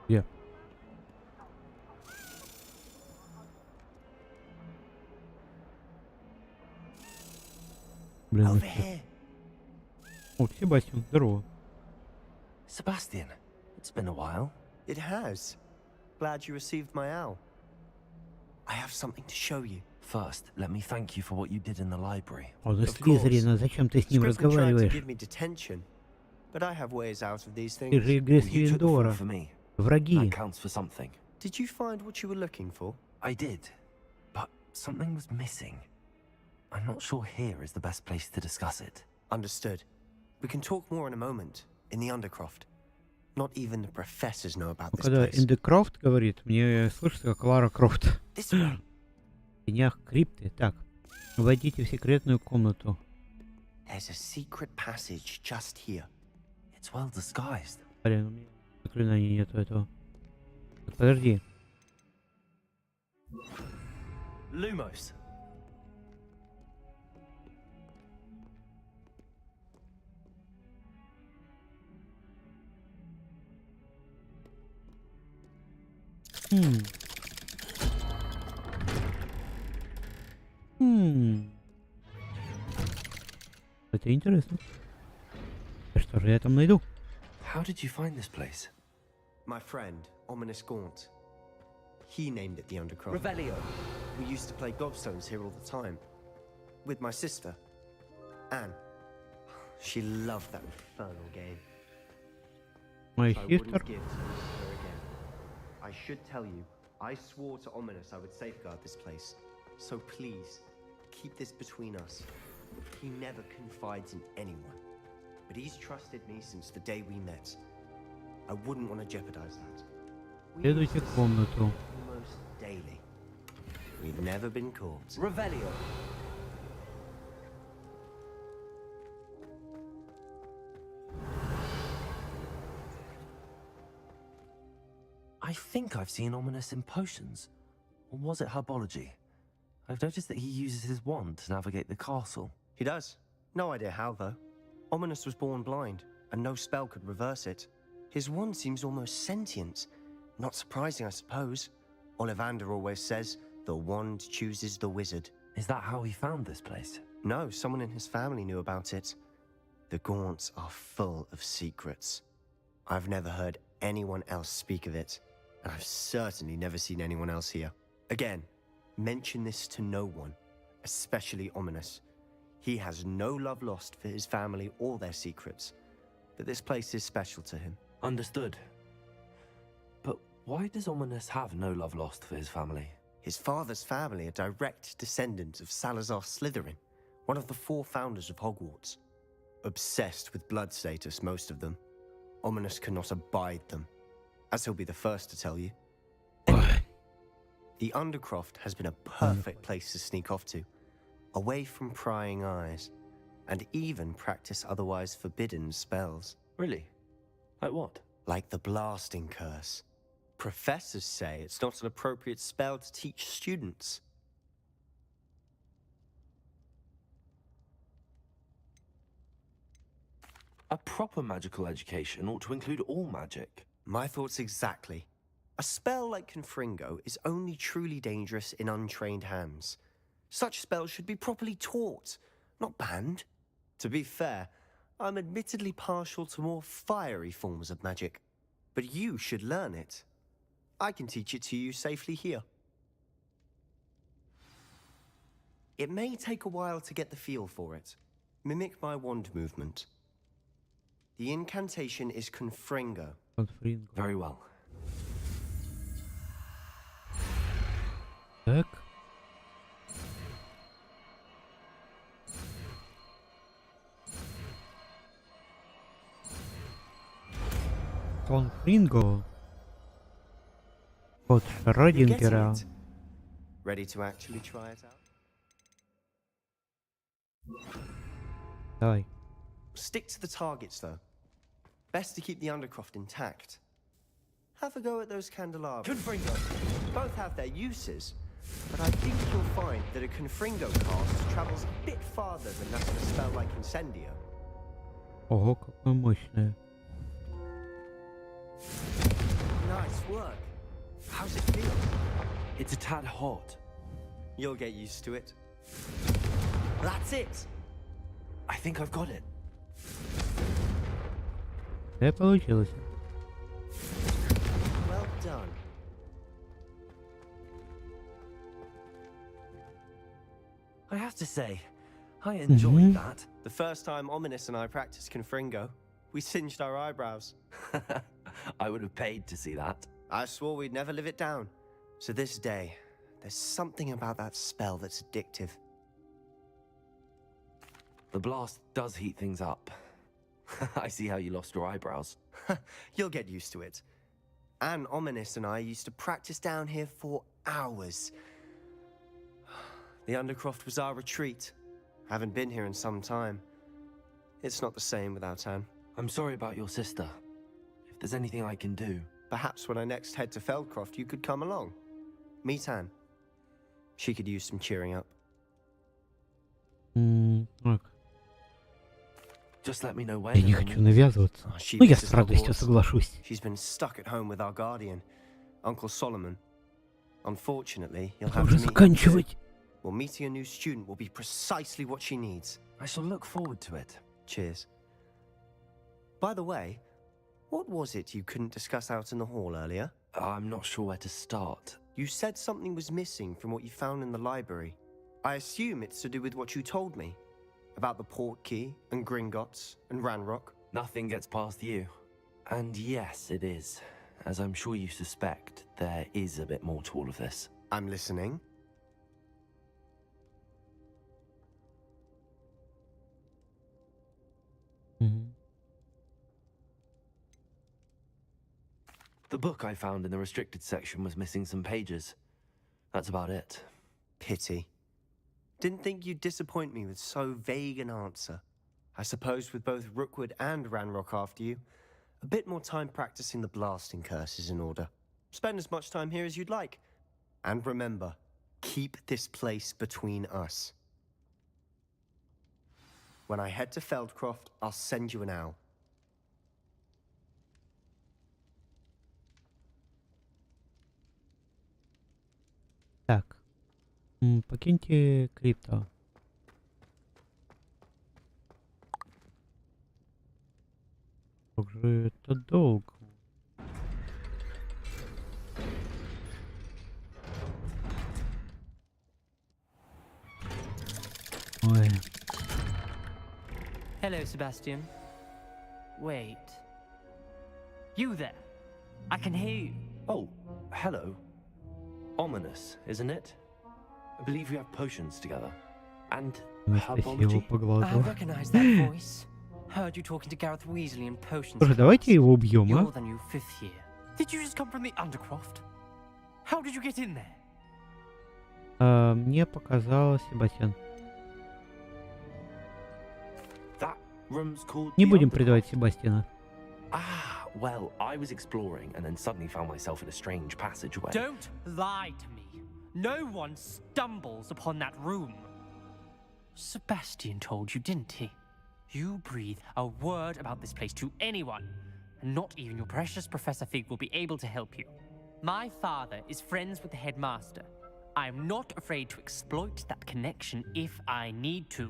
Где? Блин, Over here. О, Себастьян, здорово. Sebastian, it's been a while. It has. Glad you received my owl. I have something to show you. First, let me thank you for what you did in the library. О, за Слизерина, зачем ты с ним Scriven tried to разговариваешь? give me detention, but I have ways out of these Ты things. же Игры You took the fall Свиндора. for me. Враги. That counts for something. Did you find what you were looking for? I did, but something was missing. I'm not sure here is the best place to discuss it. Understood. We can talk more in a moment, in the Undercroft. Not even the professors know about this Когда place. Эндекрофт говорит, мне слышится как Лара Крофт. This way. В тенях крипты. Так, войдите в секретную комнату. There's a secret passage just here. It's well disguised. Блин, у меня заклинаний нету этого. Так, подожди. Lumos. Это интересно. Что же я там найду? How did you find this place? My friend, Ominous Gaunt. He named it the Undercroft. Revelio. We used to play gobstones here all the time. With my sister, Anne. She loved that infernal game. My I sister? wouldn't give to lose her again. I should tell you, I swore to Ominous I would safeguard this place. So please, keep this between us. He never confides in anyone. But he's trusted me since the day we met. I wouldn't want to jeopardize that. We Следуйте в комнату. almost daily. We've never been caught. Revelio. I I think I've seen Ominous in potions. Or was it herbology? I've noticed that he uses his wand to navigate the castle. He does. No idea how, though. Ominous was born blind, and no spell could reverse it. His wand seems almost sentient. Not surprising, I suppose. Ollivander always says, the wand chooses the wizard. Is that how he found this place? No, someone in his family knew about it. The Gaunts are full of secrets. I've never heard anyone else speak of it, and I've certainly never seen anyone else here. Again, mention this to no one, especially Ominous. He has no love lost for his family or their secrets, but this place is special to him. Understood. But why does Ominous have no love lost for his family? His father's family are direct descendants of Salazar Slytherin, one of the 4 founders of Hogwarts. Obsessed with blood status, most of them. Ominous cannot abide them, as he'll be the first to tell you. Anyway, the Undercroft has been a perfect place to sneak off to, away from prying eyes, and even practice otherwise forbidden spells. Really? Like what? Like the blasting curse. Professors say it's not an appropriate spell to teach students. A proper magical education ought to include all magic. My thoughts exactly. A spell like Confringo is only truly dangerous in untrained hands. Such spells should be properly taught, not banned. To be fair, I'm admittedly partial to more fiery forms of magic, but you should learn it. I can teach it to you safely here. It may take a while to get the feel for it. Mimic my wand movement. The incantation is Confringo. Very well. Так. Конфринго. От Шрёдингера. Ready to actually try it out? Давай. Stick to the targets, though. Best to keep the Undercroft intact. Have a go at those candelabras. Confringo. Both have their uses, but I think you'll find that a Confringo cast travels a bit farther than that of a spell like Incendio. Ого, какое мощное. Nice work. How's it feel? It's a tad hot. You'll get used to it. That's it. I think I've got it. Да, получилось. Well done. I have to say, I enjoyed that. The first time Ominous and I practiced Confringo, we singed our eyebrows. I would have paid to see that. I swore we'd never live it down. To this day, there's something about that spell that's addictive. The blast does heat things up. I see how you lost your eyebrows. You'll get used to it. Anne, Ominous and I used to practice down here for hours. The Undercroft was our retreat. Haven't been here in some time. It's not the same without Anne. I'm sorry about your sister. If there's anything I can do... Perhaps when I next head to Feldcroft, you could come along. Meet Anne. She could use some cheering up. Так. Just let me know when. Я не хочу навязываться. Ну, я с радостью соглашусь. She's been stuck at home with our guardian, Uncle Solomon. Unfortunately, you'll Это have уже to meet him. заканчивать. Well, meeting a new student will be precisely what she needs. I shall look forward to it. Cheers. By the way, what was it you couldn't discuss out in the hall earlier? I'm not sure where to start. You said something was missing from what you found in the library. I assume it's to do with what you told me. About the port key, and Gringotts, and Ranrock. Nothing gets past you. And yes, it is. As I'm sure you suspect, there is a bit more to all of this. I'm listening. The book I found in the restricted section was missing some pages. That's about it. Pity. Didn't think you'd disappoint me with so vague an answer. I suppose with both Rookwood and Ranrock after you, a bit more time practicing the blasting curse is in order. Spend as much time here as you'd like. And remember, keep this place between us. When I head to Feldcroft, I'll send you an owl. Так. Покиньте крипто. Как же это долго? Ой. Hello, Sebastian. Wait. You there? I can hear you. Oh, hello. Ominous, isn't it? I believe we have potions together. And herbology. I recognize that voice. Heard you talking to Gareth Weasley in potions. Слушай, давайте его убьем, You're а? the new 5th year. Did you just come from the Undercroft? How did you get in there? Мне показалось, Себастьян. That room's called Не the будем Undercroft. предавать Себастьяна. Ah, well, I was exploring and then suddenly found myself in a strange passageway. Don't lie to me. No one stumbles upon that room. Sebastian told you, didn't he? You breathe a word about this place to anyone, and not even your precious Professor Fig will be able to help you. My father is friends with the headmaster. I am not afraid to exploit that connection if I need to.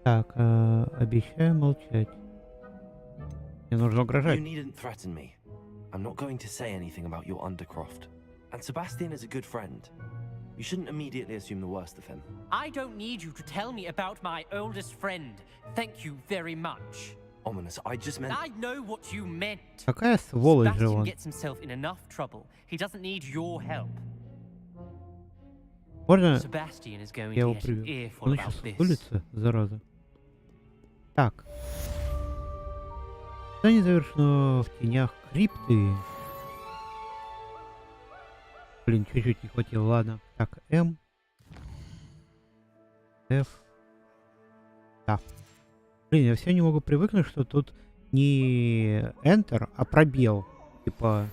Так, обещаю молчать. Мне нужно угрожать. You needn't threaten me. I'm not going to say anything about your Undercroft. And Sebastian is a good friend. You shouldn't immediately assume the worst of him. I don't need you to tell me about my oldest friend. Thank you very much. Ominous, I just meant... I know what you meant. Какая сволочь же Sebastian он. gets himself in enough trouble. He doesn't need your help. Можно Sebastian is going я его to get an приведу? earful Он about сейчас this. улица, зараза. Так. Задание завершено в тенях крипты. Блин, чуть-чуть не хватило, ладно. Так, М. F. Да. Блин, я все не могу привыкнуть, что тут не Enter, а пробел. Типа...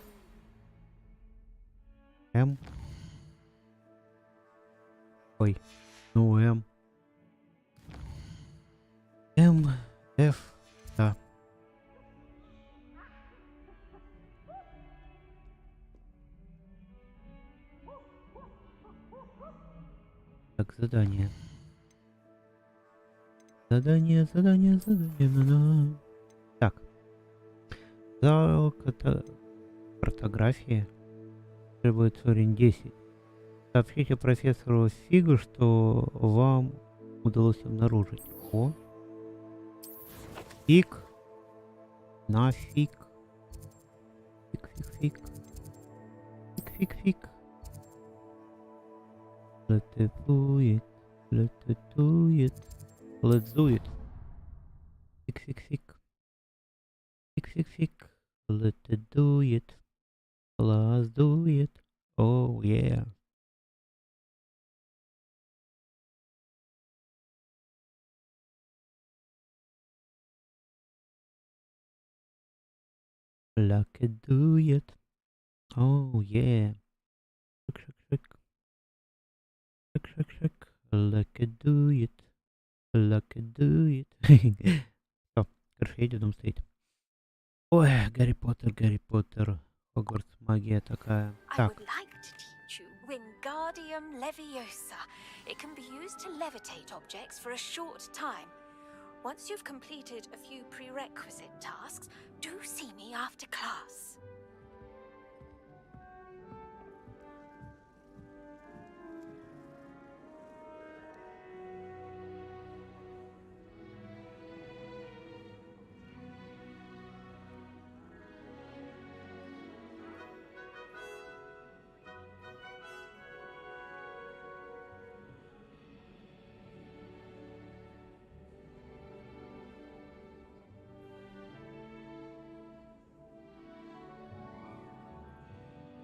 М. Ой. Ну, М. М. F. Да. Так, задание. Задание. На-на. Так. Зал картографии. Требуется уровень 10. Сообщите профессору Фигу, что вам удалось обнаружить. О. Фиг. Нафиг. Фиг. Фиг. Let's do it. Let's do it. Фиг. Let's do it. Let's do it. Oh yeah. Let's do it. Oh yeah. Шик. Let's do it. Все, короче, едет, дом стоит. Ой, Гарри Поттер. Хогвартс, магия такая. Так. Wingardium Leviosa. It can be used to levitate objects for a short time. Once you've completed a few prerequisite tasks, do see me after class.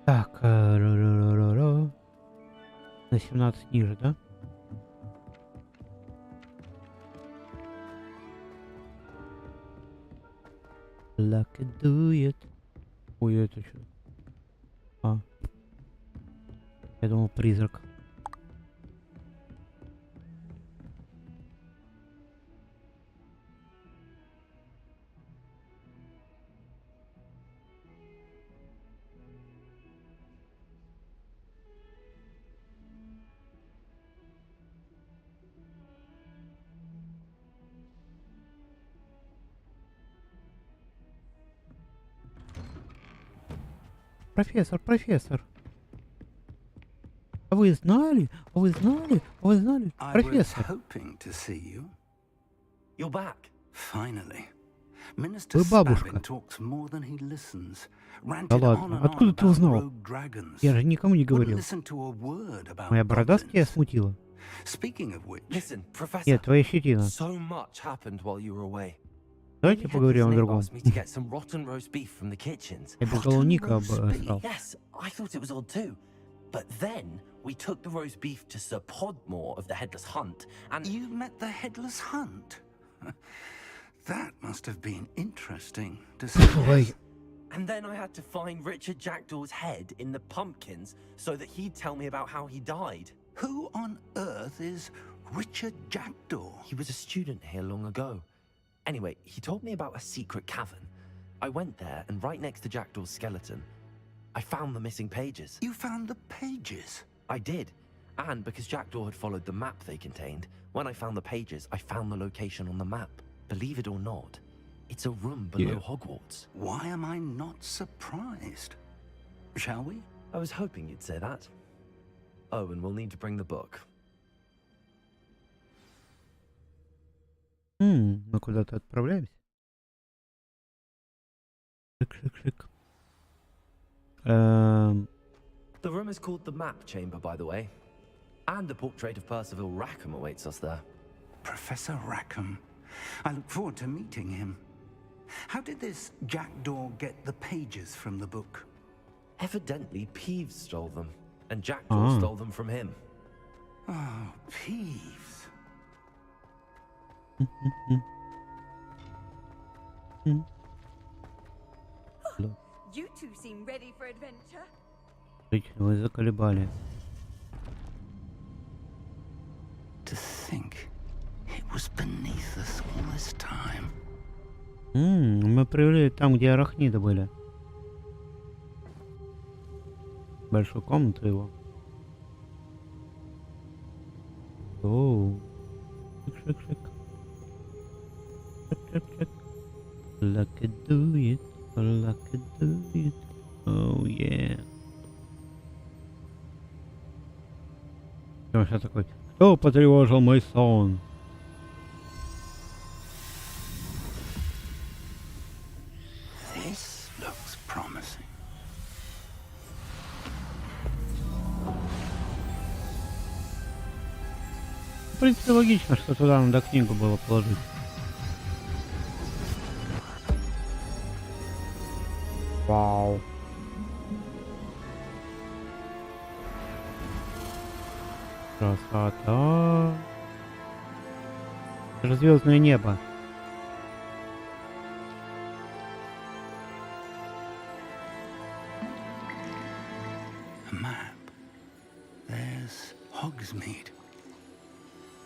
Так, на 17 ниже, да? Let's do it. Ой, это что? А. Я думал, призрак. Профессор. А вы знали? Профессор. You're back. Finally. Minister Вы бабушка. Spavin talks more than he listens. Да Ranted on ладно, and on откуда ты about узнал? rogue dragons. Я же никому не Wouldn't говорил. listen to a word about Моя борода goblins. тебя смутила? Speaking of which, Listen, Professor. Нет, твоя щетина. So much happened while you were away. Давайте поговорим о другом. Asked me to get some rotten roast beef from the kitchens. Я без головника обосрал. Yes, I thought it was odd too. But then we took the roast beef to Sir Podmore of the Headless Hunt, and you met the Headless Hunt? That must have been interesting to see. And then I had to find Richard Jackdaw's head in the pumpkins so that he'd tell me about how he died. Who on earth is Richard Jackdaw? He was a student here long ago. Anyway, he told me about a secret cavern. I went there, and right next to Jackdaw's skeleton, I found the missing pages. You found the pages? I did. And because Jackdaw had followed the map they contained, when I found the pages, I found the location on the map. Believe it or not, it's a room below Hogwarts. Why am I not surprised? Shall we? I was hoping you'd say that. Oh, and we'll need to bring the book. Мы куда-то отправляемся. Шик. The room is called the Map Chamber, by the way. And a portrait of Percival Rackham awaits us there. Professor Rackham. I look forward to meeting him. How did this Jackdaw get the pages from the book? Evidently, Peeves stole them, and Jackdaw stole them from him. Oh, Peeves. You two seem ready for adventure. Вы заколебали. To think it was beneath us all this time. Мы привели там, где арахниды были. Большую комнату его. Оу. Шик. Like I do it. Oh yeah. Что такое? Кто потревожил мой сон? This looks promising. В принципе, логично, что туда надо книгу было положить. Вау. Красота. Это же звездное небо. A map. There's Hogsmeade.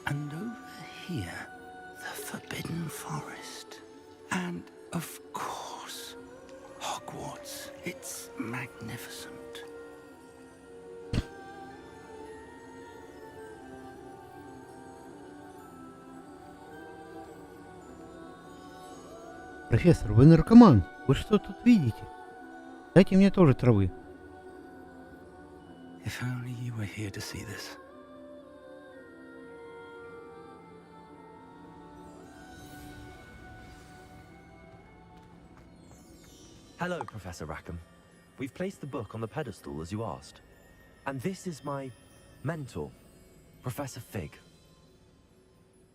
And over here, the Forbidden Forest. And, of course, Hogwarts. It's magnificent. Профессор, вы наркоман. Вы что тут видите? Дайте мне тоже травы. If only you were here to see this. Hello, Professor Rackham. We've placed the book on the pedestal as you asked. And this is my mentor, Professor Fig.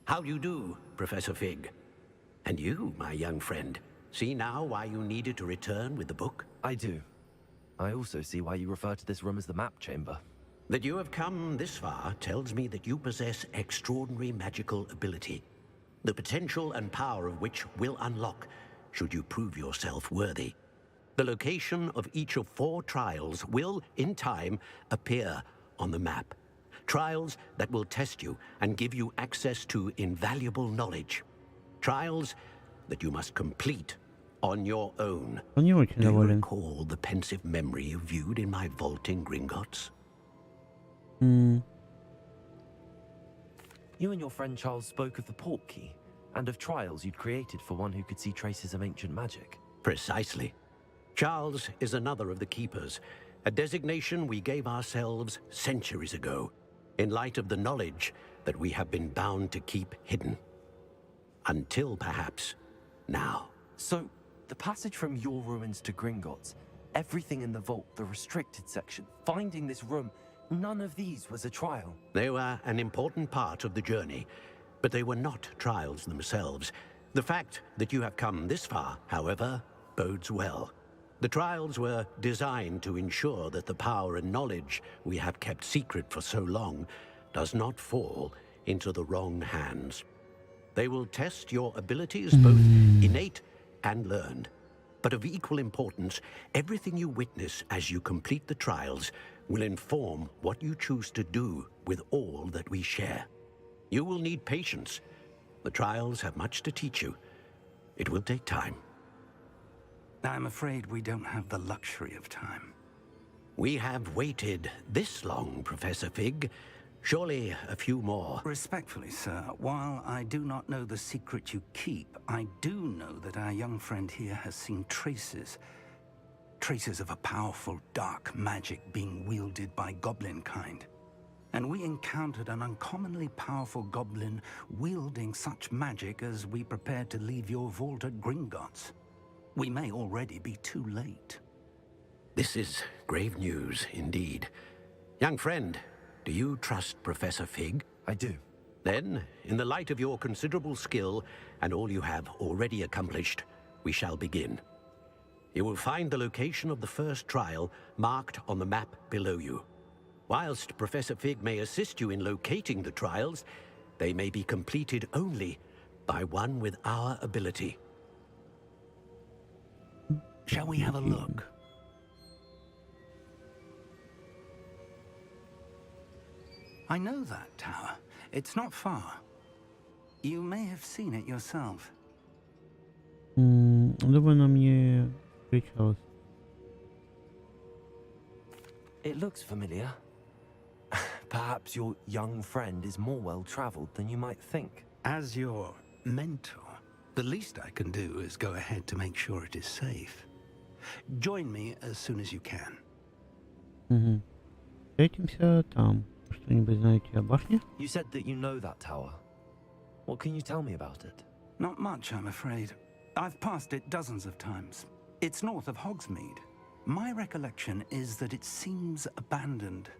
How do you do, Professor Fig? And you, my young friend, see now why you needed to return with the book? I do. I also see why you refer to this room as the Map Chamber. That you have come this far tells me that you possess extraordinary magical ability, the potential and power of which will unlock should you prove yourself worthy. The location of each of 4 trials will, in time, appear on the map. Trials that will test you and give you access to invaluable knowledge. Trials that you must complete on your own. Он не очень Do you доволен. recall the pensive memory you viewed in my vault in Gringotts? You and your friend Charles spoke of the port key and of trials you'd created for one who could see traces of ancient magic. Precisely. Charles is another of the keepers, a designation we gave ourselves centuries ago, in light of the knowledge that we have been bound to keep hidden. Until perhaps now. So, the passage from your ruins to Gringotts, everything in the vault, the restricted section, finding this room, none of these was a trial. They were an important part of the journey, but they were not trials themselves. The fact that you have come this far, however, bodes well. The trials were designed to ensure that the power and knowledge we have kept secret for so long does not fall into the wrong hands. They will test your abilities, both innate and learned. But of equal importance, everything you witness as you complete the trials will inform what you choose to do with all that we share. You will need patience. The trials have much to teach you. It will take time. I'm afraid we don't have the luxury of time. We have waited this long, Professor Fig. Surely a few more. Respectfully, sir, while I do not know the secret you keep, I do know that our young friend here has seen traces of a powerful dark magic being wielded by goblin kind. And we encountered an uncommonly powerful goblin wielding such magic as we prepared to leave your vault at Gringotts. We may already be too late. This is grave news indeed. Young friend, do you trust Professor Fig? I do. Then, in the light of your considerable skill and all you have already accomplished, we shall begin. You will find the location of the first trial marked on the map below you. Whilst Professor Fig may assist you in locating the trials, they may be completed only by one with our ability. Shall we have a look? I know that tower. It's not far. You may have seen it yourself. Думаю, она мне встречалась. It looks familiar. Perhaps your young friend is more well-traveled than you might think. As your mentor, the least I can do is go ahead to make sure it is safe. Join me as soon as you can. Встретимся там. Что-нибудь знаете о башне? You said that you know that tower. What can you tell me about it? Not much, I'm afraid. I've passed it dozens of times. It's north of Hogsmeade. My recollection is that it seems abandoned.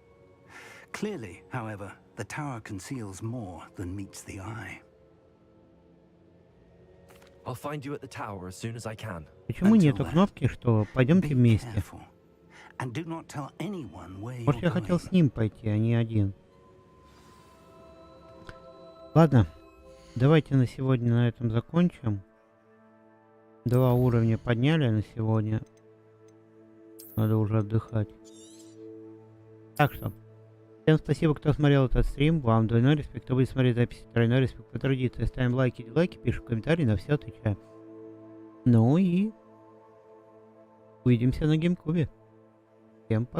Clearly, however, the tower conceals more than meets the eye. I'll find you at the tower as soon as I can. Почему нету кнопки, что пойдемте вместе? And do not tell anyone where Может, я you're хотел going. с ним пойти, а не один. Ладно, давайте на сегодня на этом закончим. 2 уровня подняли на сегодня. Надо уже отдыхать. Так что, всем спасибо, кто смотрел этот стрим. Вам двойной респект. Кто будет смотреть записи, тройной респект. По традиции ставим лайки, дизлайки, пишем комментарии, на все отвечаю. Ну и увидимся на геймкубе. Всем пока.